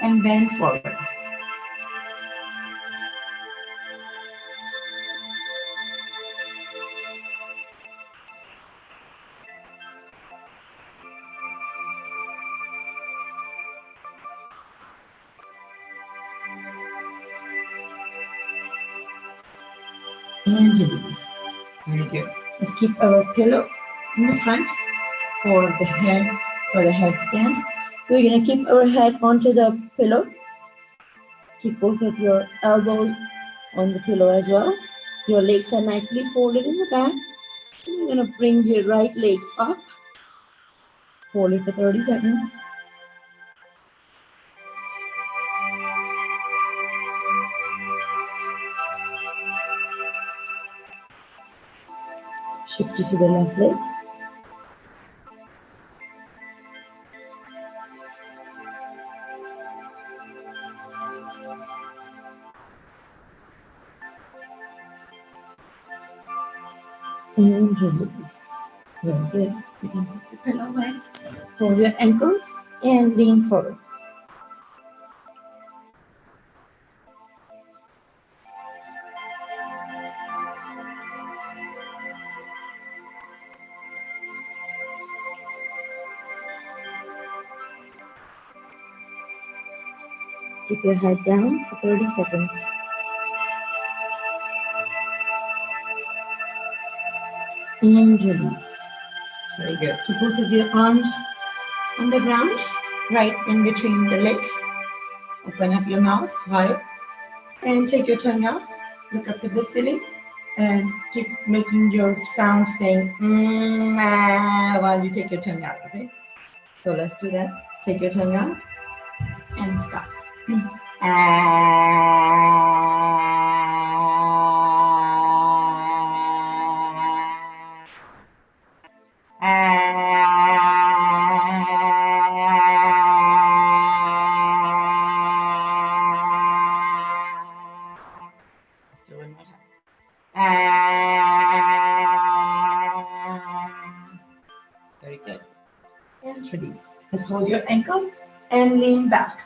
and bend forward. And release. Very good. Let's keep our pillow in the front for the headstand. So we're going to keep our head onto the pillow. Keep both of your elbows on the pillow as well. Your legs are nicely folded in the back. And you're going to bring your right leg up. Hold it for 30 seconds. Shift it to the left leg. And release. Very good. You can put the pillow away. Hold your ankles and lean forward. Keep your head down for 30 seconds. And release. Very good. Keep both of your arms on the ground, right in between the legs. Open up your mouth wide and take your tongue out. Look up at the ceiling and keep making your sound saying while you take your tongue out, okay? So let's do that. Take your tongue out and stop. Let's do one more time. Very good. And release. Let's hold your ankle and lean back.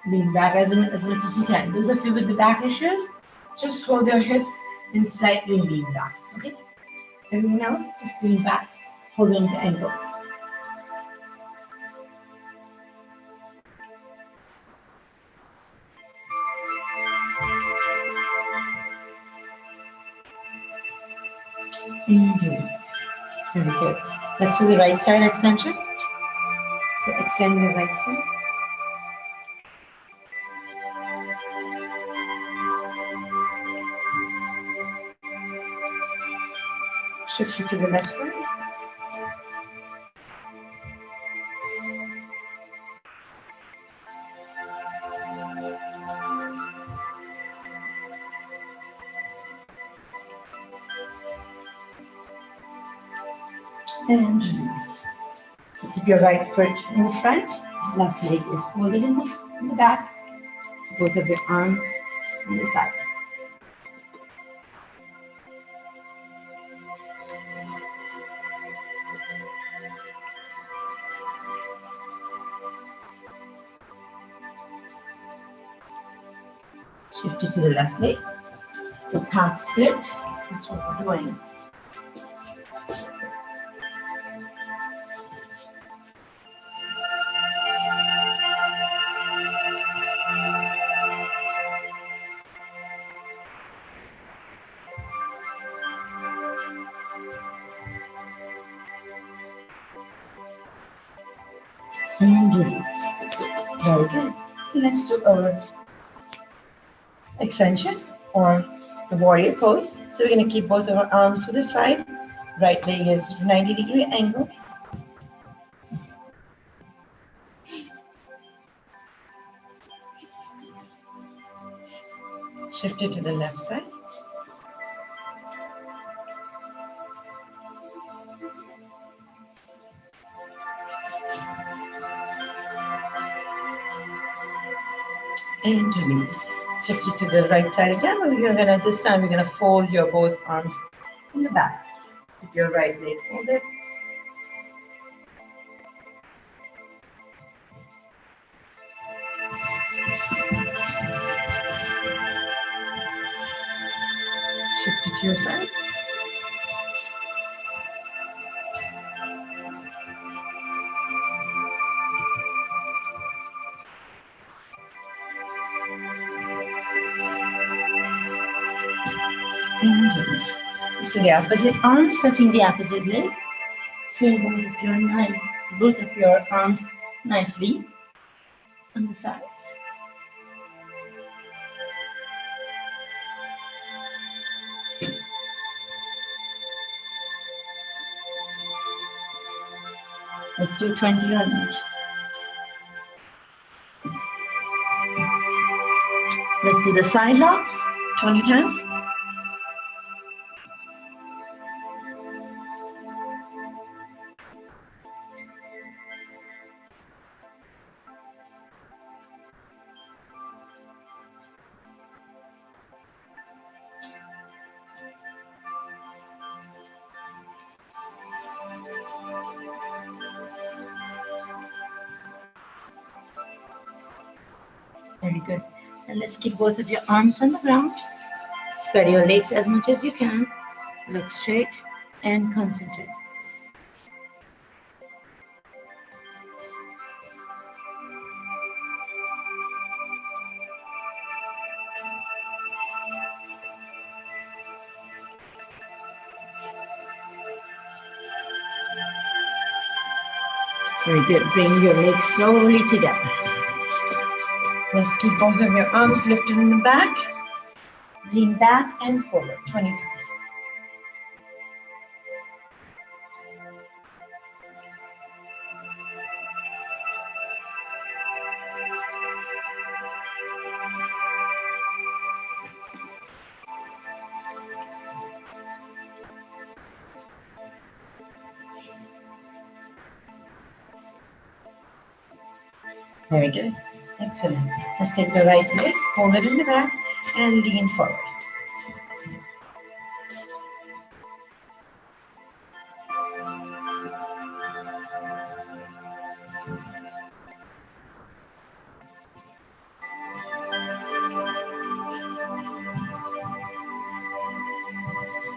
Lean back as much as you can. Those of you with the back issues, just hold your hips and slightly lean back. Okay? Everyone else, just lean back, holding the ankles. And release. Very good. Let's do the right side extension. So extend your right side. Shift it to the left side. And release. So keep your right foot in the front, left leg is folded in the back, both of your arms on the side. Shift it to the left leg. So half split, that's what we're doing. And release. Very good. So let's do our extension or the warrior pose. So we're going to keep both of our arms to the side. Right leg is 90-degree angle. Shift it to the left side. And release. Shift it to the right side again. This time we're going to fold your both arms in the back. Keep your right leg folded. Shift it to your side. And release. So the opposite arms touching the opposite leg. Swing both of your arms nicely on the sides. Let's do 20 on each. Let's do the side locks 20 times. Very good. And let's keep both of your arms on the ground. Spread your legs as much as you can. Look straight and concentrate. Very good. Bring your legs slowly together. Let's keep both of your arms lifted in the back. Lean back and forward 20 times. Very good. Excellent. Let's take the right leg, hold it in the back, and lean forward.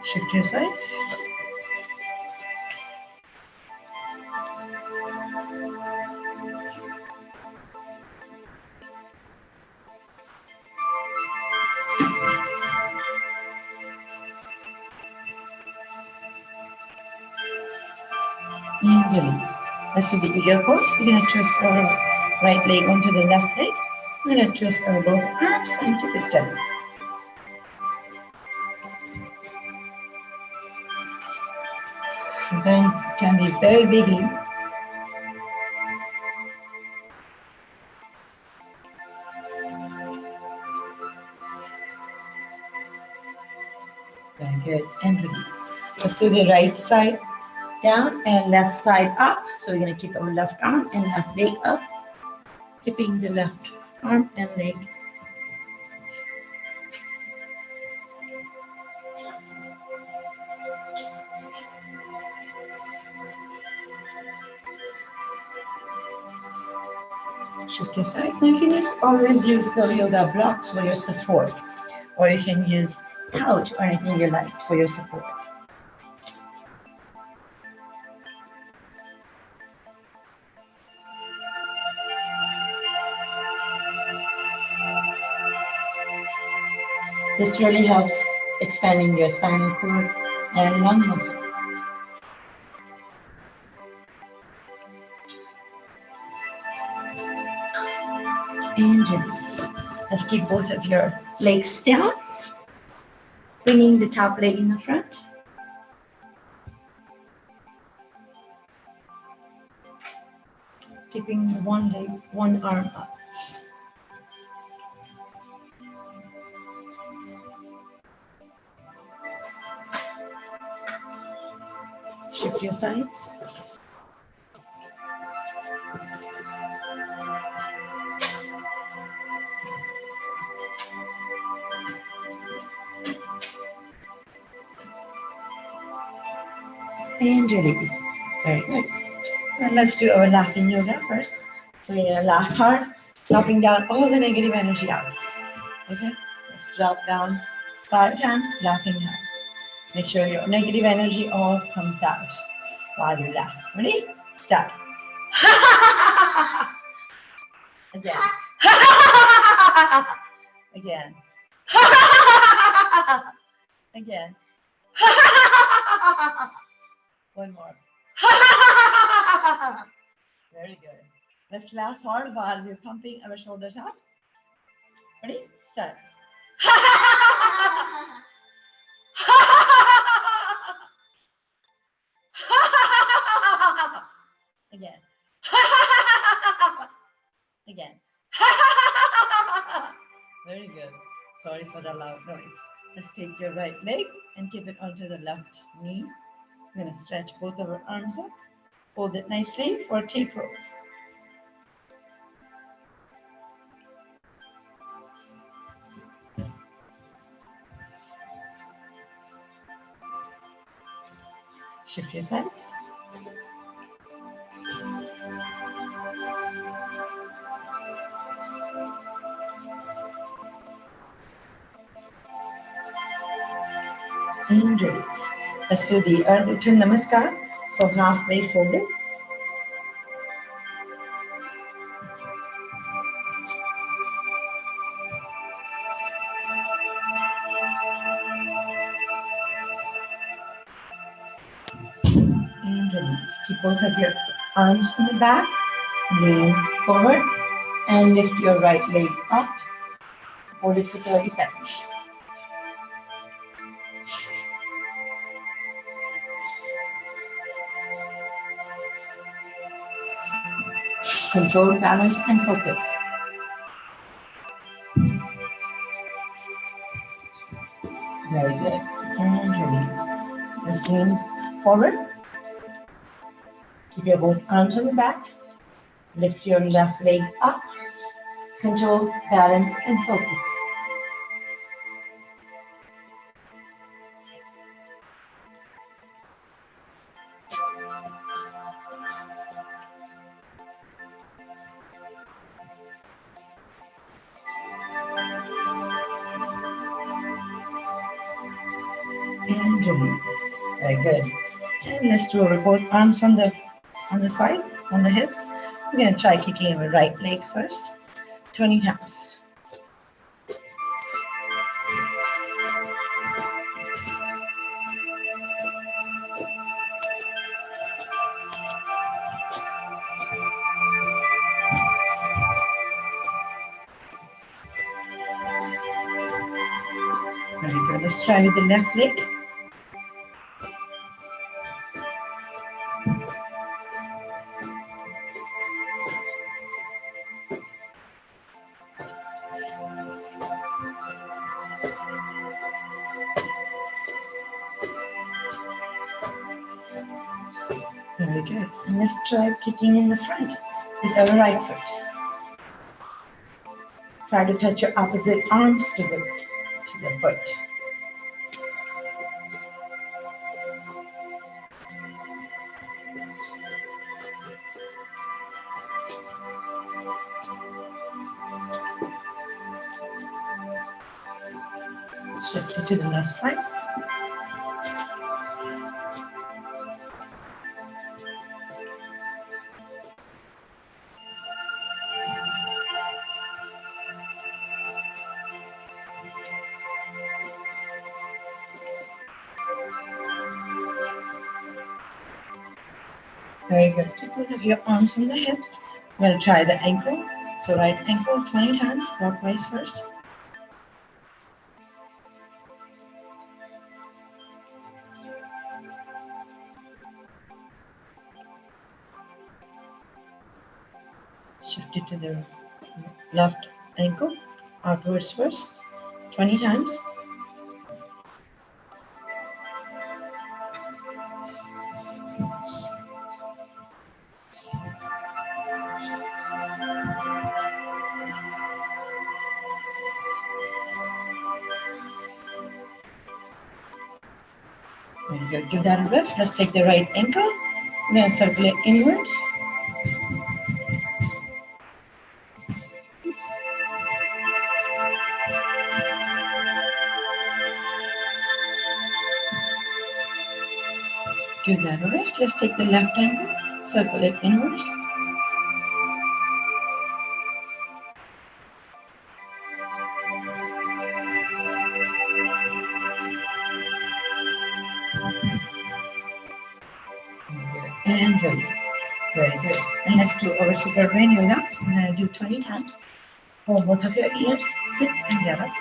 Shift your sides. And release. Let's do the eagle pose. We're going to twist our right leg onto the left leg. We're going to twist our both arms into the stomach. Sometimes it can be very wiggly. Very good. And release. Let's do the right side down and left side up. So we're going to keep our left arm and left leg up, keeping the left arm and leg. Shift your side. Now you can always use the yoga blocks for your support, or you can use couch or anything you like for your support. This really helps expanding your spinal cord and lung muscles. And release. Let's keep both of your legs down, bringing the top leg in the front. Keeping one leg, one arm up. Shift your sides. and release. Very good. And let's do our laughing yoga first. So we're gonna laugh hard, dropping down all the negative energy out. Okay, let's drop down 5 times, laughing hard. Make sure your negative energy all comes out while you laugh. Ready? Start. Again. Again. Again. One more. Very good. Let's laugh hard while we're pumping our shoulders out. Ready? Start. Again. Again. Very good. Sorry for the loud noise. Let's take your right leg and keep it onto the left knee. We're going to stretch both of our arms up. Hold it nicely for T-pose. Shift your sides. And release. Let's do the return namaskar. So halfway folded. And release. Keep both of your arms in the back. Lean forward and lift your right leg up. Hold it for 30 seconds. Control, balance, and focus. Very good. And release. Let's lean forward. Keep your both arms on the back. Lift your left leg up. Control, balance, and focus. And release. Very good. And let's do our both arms on the side, on the hips. We're going to try kicking our right leg first. 20 times. Very good. Let's try with the left leg. Very good. And let's try kicking in the front with our right foot. Try to touch your opposite arms to the foot. Shift it to the left side. Very good. Keep both of your arms on the hips. We're going to try the ankle. So right ankle 20 times, clockwise first. Shift it to the left ankle, outwards first, 20 times. Very Good. Give that a rest. Let's take the right ankle. We're going to circulate inwards. Give that a rest. Let's take the left ankle. Circulate inwards. And release. Very good. And let's do our super brain yoga. I'm going to do 20 times. Hold both of your ears. Sit and get up.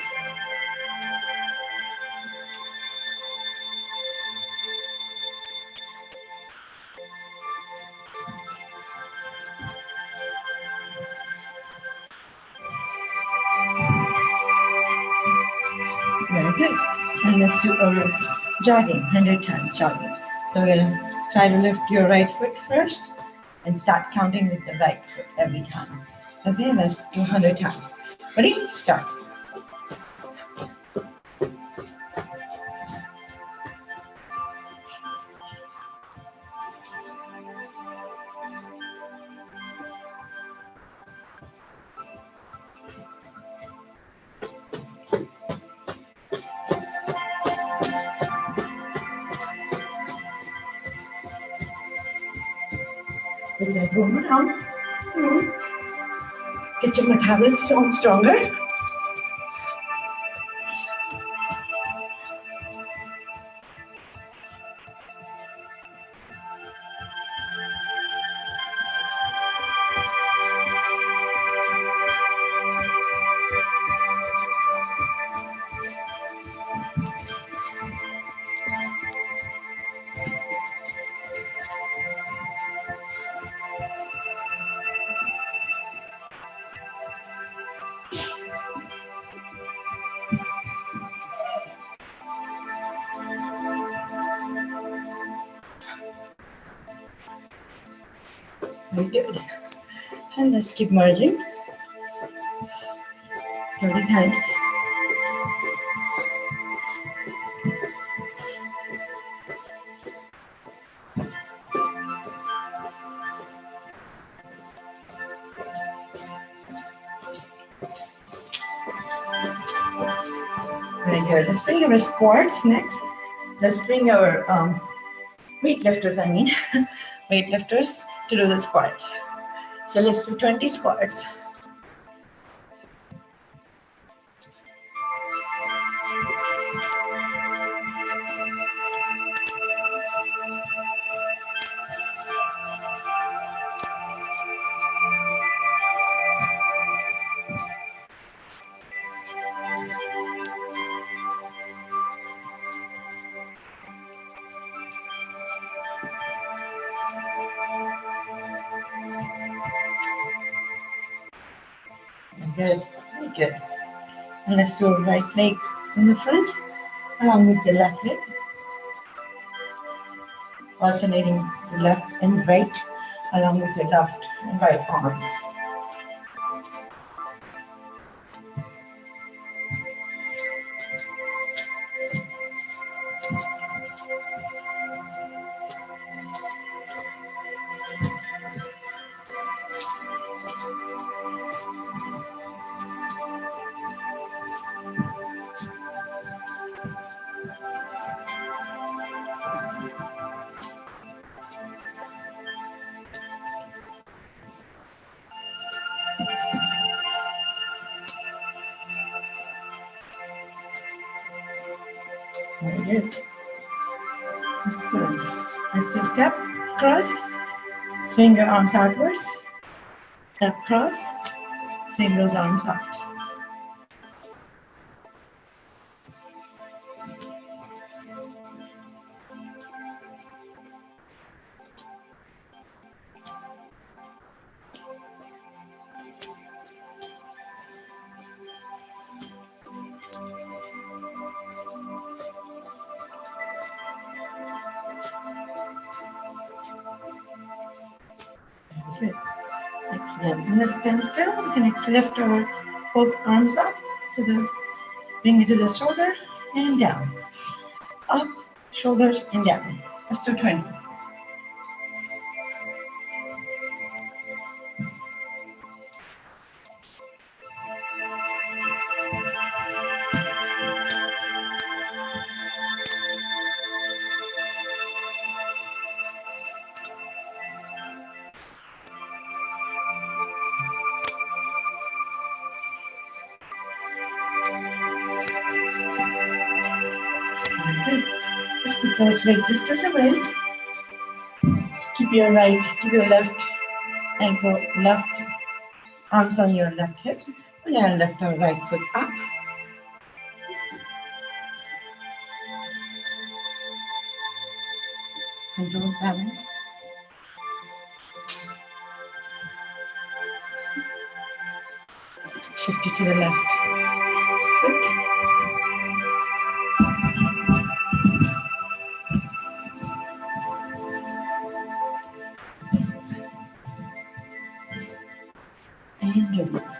Very good. And let's do our jogging, 100 times jogging. So we're going to try to lift your right foot first and start counting with the right foot every time. Okay, let's do 100 times. Ready? Start. We're going to roll around. Get your metabolism stronger. Very good. And let's keep merging. 30 times. Very good. Let's bring our squats next. Let's bring our weightlifters, weightlifters to do the squats. So let's do 20 squats. Good, very good. And let's do right leg in the front, along with the left leg. Alternating the left and right, along with the left and right arms. Very good. Excellent. Let's do step, cross, swing your arms outwards, step, cross, swing those arms out. Good. Excellent. And let's stand still. We're going to lift our both arms up to the, bring it to the shoulder and down. Up shoulders and down. Let's do 20. Good. Let's put those weight lifters away. Keep your left ankle, left arms on your left hips. We're going to lift our right foot up. Control balance. Shift it to the left. Good. And release.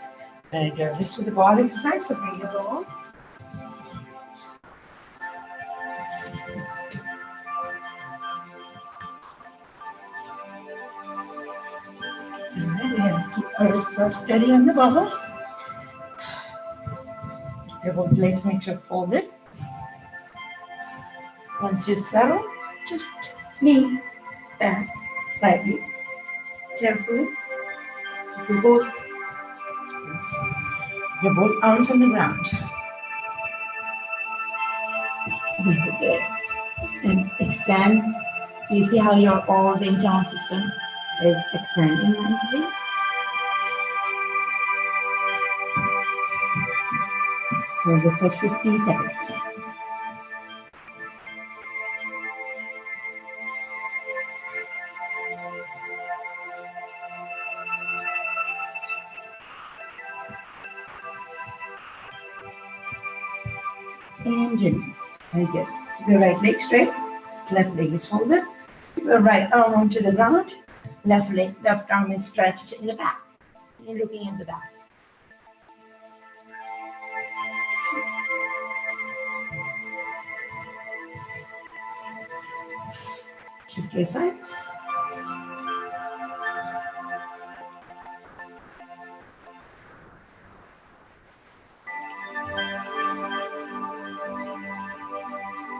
Very good. Let's do the ball exercise. So bring the ball. Alright, we're going to keep ourselves steady on the ball. Keep your both legs make sure folded. Once you settle, just knee back slightly. Carefully. Keep your both arms on the ground. Very good. And extend. You see how your all the internal system is expanding nicely. Hold this for 50 seconds. And release. Very good. Keep your right leg straight. Left leg is folded. Keep your right arm onto the ground. Left arm is stretched in the back. You're looking at the back. Shift your sides.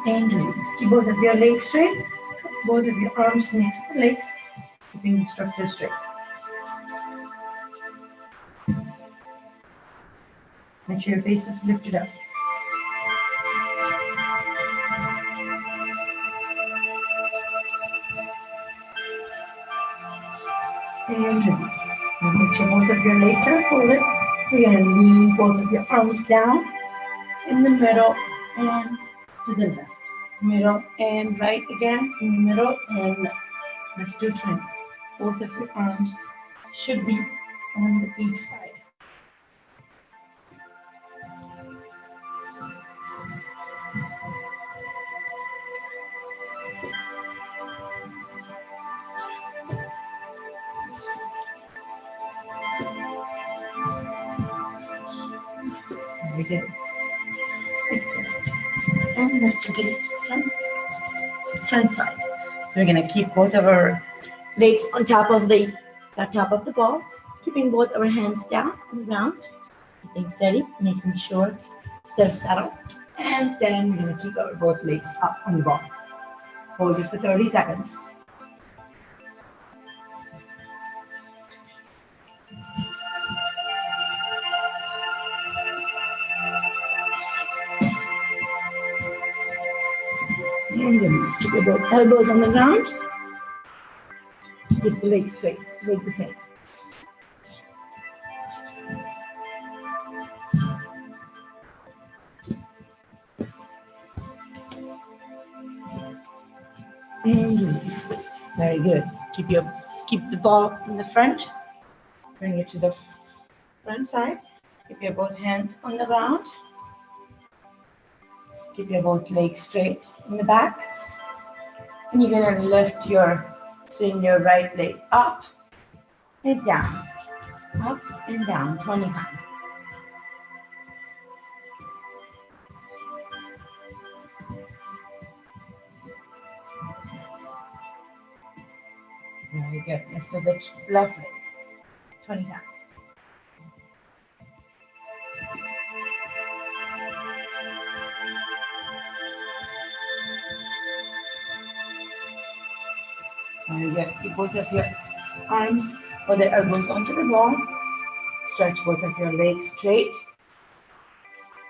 And release. Keep both of your legs straight. Both of your arms next to the legs. Keeping the structure straight. Make sure your face is lifted up. And release. Now make sure both of your legs are folded. We're going to lean both of your arms down in the middle and to the left. Middle and right again, in the middle and left. Let's do 20. Both of your arms should be on each side. Very good. Excellent. And let's do the front side. So we're going to keep both of our legs on top of the ball, keeping both our hands down on the ground, keeping steady, making sure they're settled. And then we're going to keep our both legs up on the ball. Hold it for 30 seconds. And release. Keep your both elbows on the ground. Keep the legs straight. Leg the same. And release. Very good. Keep the ball in the front. Bring it to the front side. Keep your both hands on the ground. Keep your both legs straight in the back. And you're going to swing your right leg up and down. Up and down 20 times. Very good. Let's do the left leg. 20 times. Very good. Keep both of your arms or the elbows onto the wall. Stretch both of your legs straight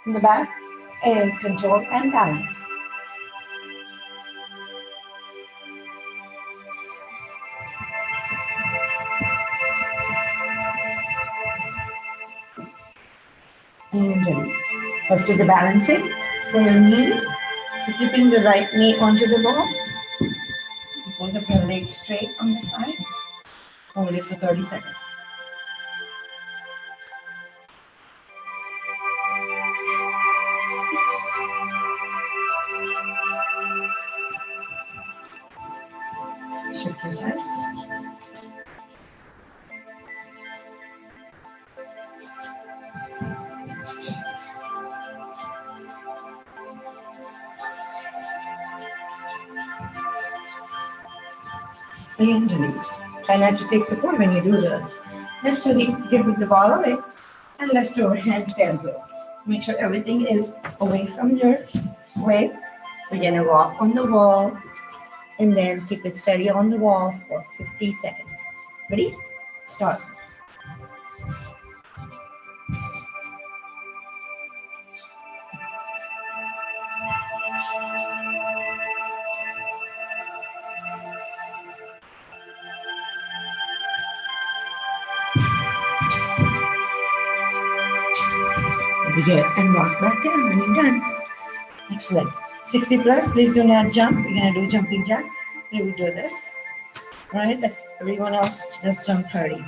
in the back and control and balance. And release. Let's do the balancing for your knees. So keeping the right knee onto the wall. Both of your legs straight on the side. Hold it for 30 seconds. Shift your sides. And release. Try not to take support when you do this. Let's do the give with the ball of legs and let's do our handstand drill. So make sure everything is away from your way. We're gonna walk on the wall and then keep it steady on the wall for 50 seconds. Ready? Start. Good. And walk back down when you're done. Excellent. 60 plus, please do not jump. We're going to do jumping jack. Here we do this. All right, let's, everyone else, let's jump 30.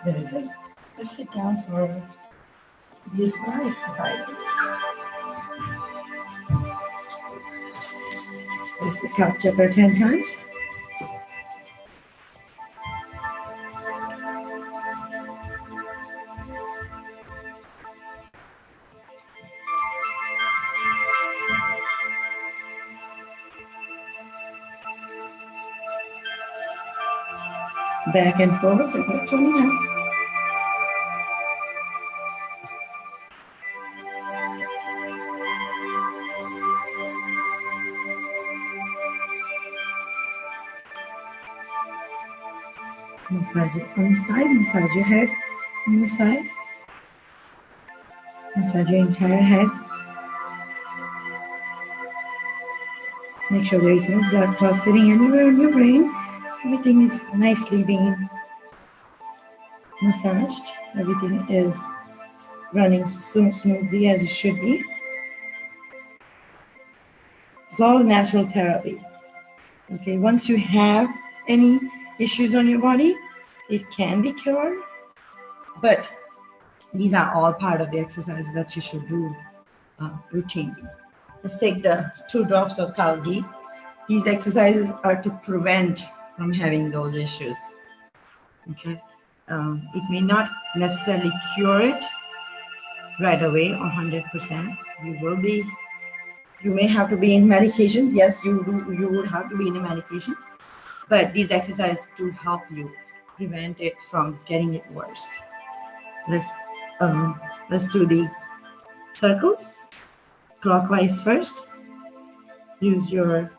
Very good. Let's sit down for these more exercises. Place the couch over 10 times. Back and forwards about 20 times. Massage it on the side, massage your head on the side. Massage your entire head. Make sure there is no blood clot sitting anywhere in your brain. Everything is nicely being massaged. Everything is running so smoothly as it should be. It's all natural therapy. Okay, once you have any issues on your body, it can be cured, but these are all part of the exercises that you should do routinely. Let's take the 2 drops of cow ghee. These exercises are to prevent from having those issues. Okay, it may not necessarily cure it right away or 100%. You may have to be in medications. Yes, you would have to be in the medications, but these exercises do help you prevent it from getting it worse. Let's do the circles clockwise first. Use your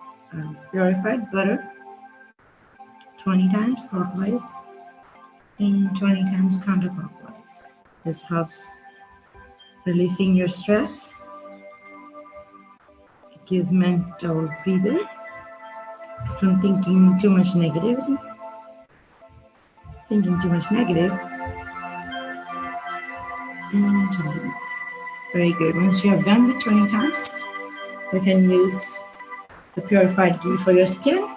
purified butter 20 times clockwise and 20 times counterclockwise. This helps releasing your stress. It gives mental breather from thinking too much negativity. Thinking too much negative. And release. Very good. Once you have done the 20 times, you can use the purified ghee for your skin.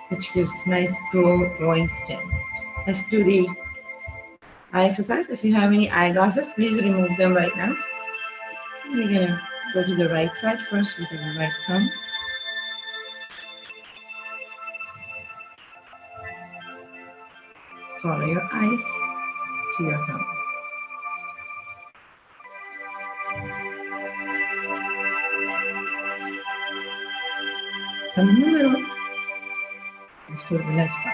which gives nice glowing skin. Let's do the eye exercise. If you have any eyeglasses, please remove them right now. We're gonna go to the right side first with our right thumb. Follow your eyes to your thumb. Thumb in the middle. Let's go to the left side.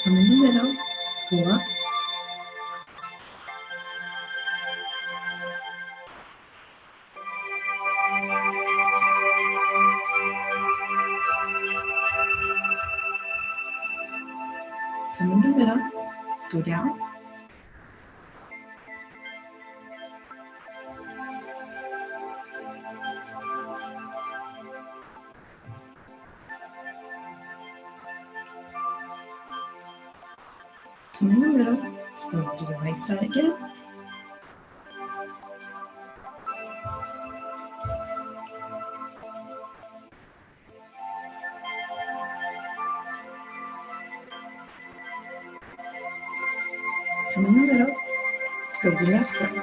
Thumb in the middle. Go up. Thumb in the middle. Let's go down. Thumb in the middle. Let's go to the right side again. Thumb in the middle. Let's go to the left side.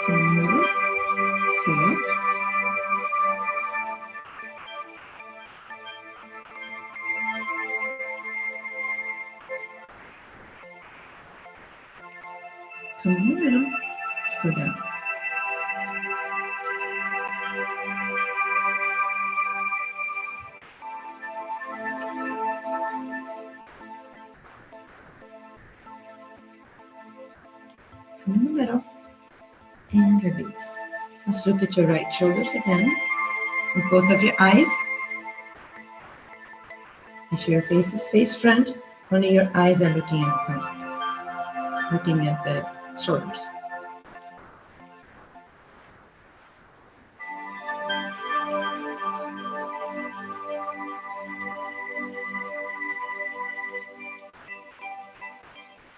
Thumb in the middle. Let's go up. Thumb in the middle. Let's go down. Thumb in the middle. And release. Let's look at your right shoulders again. With both of your eyes. Make sure your face is face front. Only your eyes are looking at the thumb. Looking at the shoulders.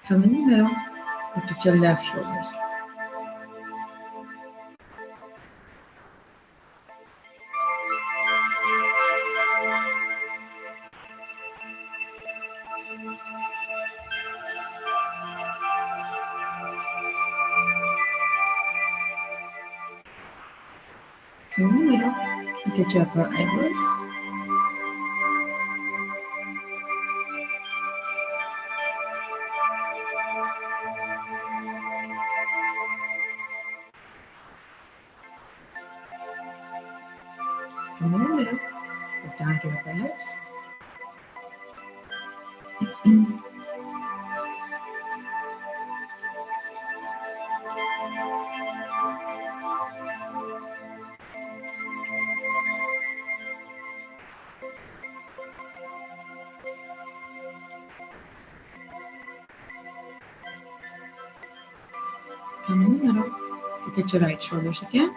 Thumb in the middle. Look at your left shoulders. Thumb in the middle. Look at your upper eyebrows. Thumb in the middle. Look down to your upper lips. Thumb in the middle. Look at your right shoulders again.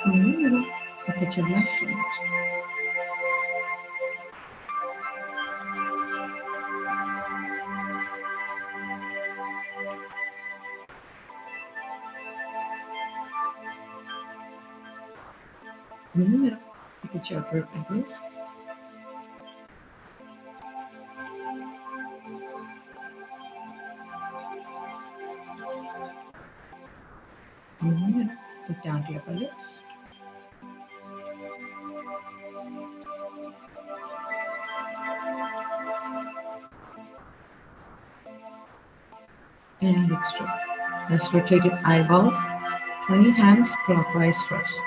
Thumb in the middle. Look at your left shoulders. In the middle, look at your upper eyebrows. In the middle, look down to your upper lips. And look straight. Let's rotate your eyeballs 20 times clockwise first.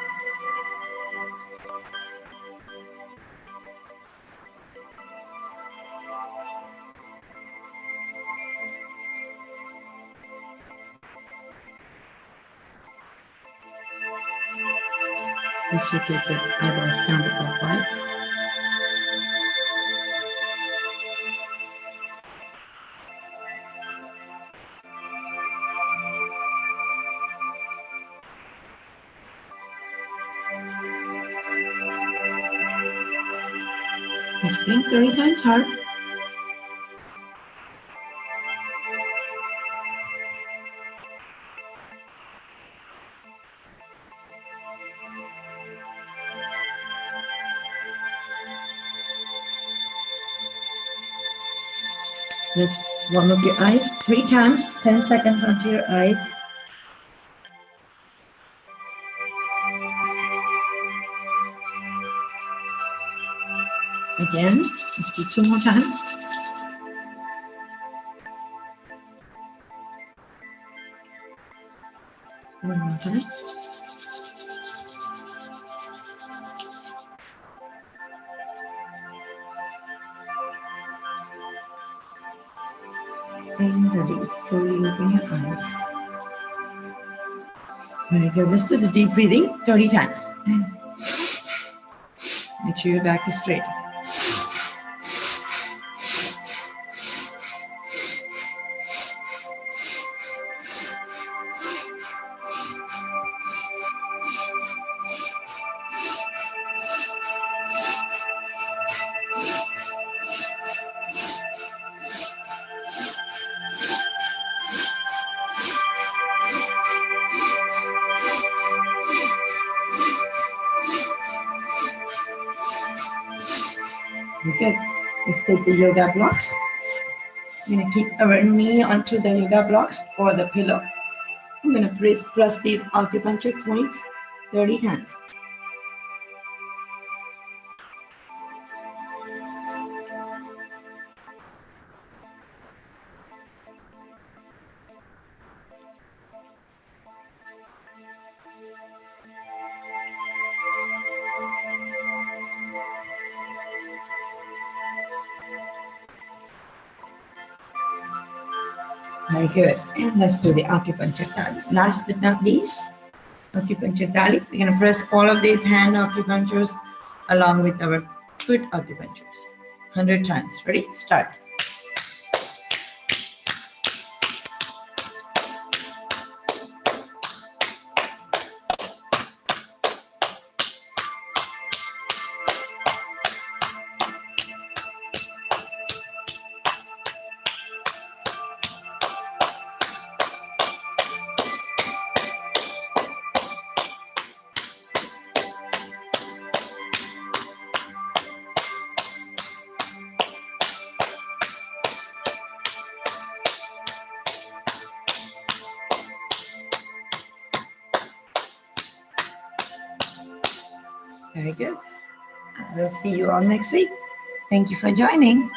Just rotate your eyebrows counterclockwise. Just blink 30 times hard. Just warm up your eyes 3 times, 10 seconds onto your eyes. Again, let's do 2 more times. One more time. And ready. Slowly open your eyes. Very good. Let's do the deep breathing 30 times. Make sure your back is straight. Good. Let's take the yoga blocks. We're going to keep our knee onto the yoga blocks or the pillow. I'm going to press these acupuncture points 30 times. Very good. And let's do the acupuncture tali. Last but not least, acupuncture tali. We're going to press all of these hand acupunctures along with our foot acupunctures. 100 times. Ready? Start. Very good. We'll see you all next week. Thank you for joining.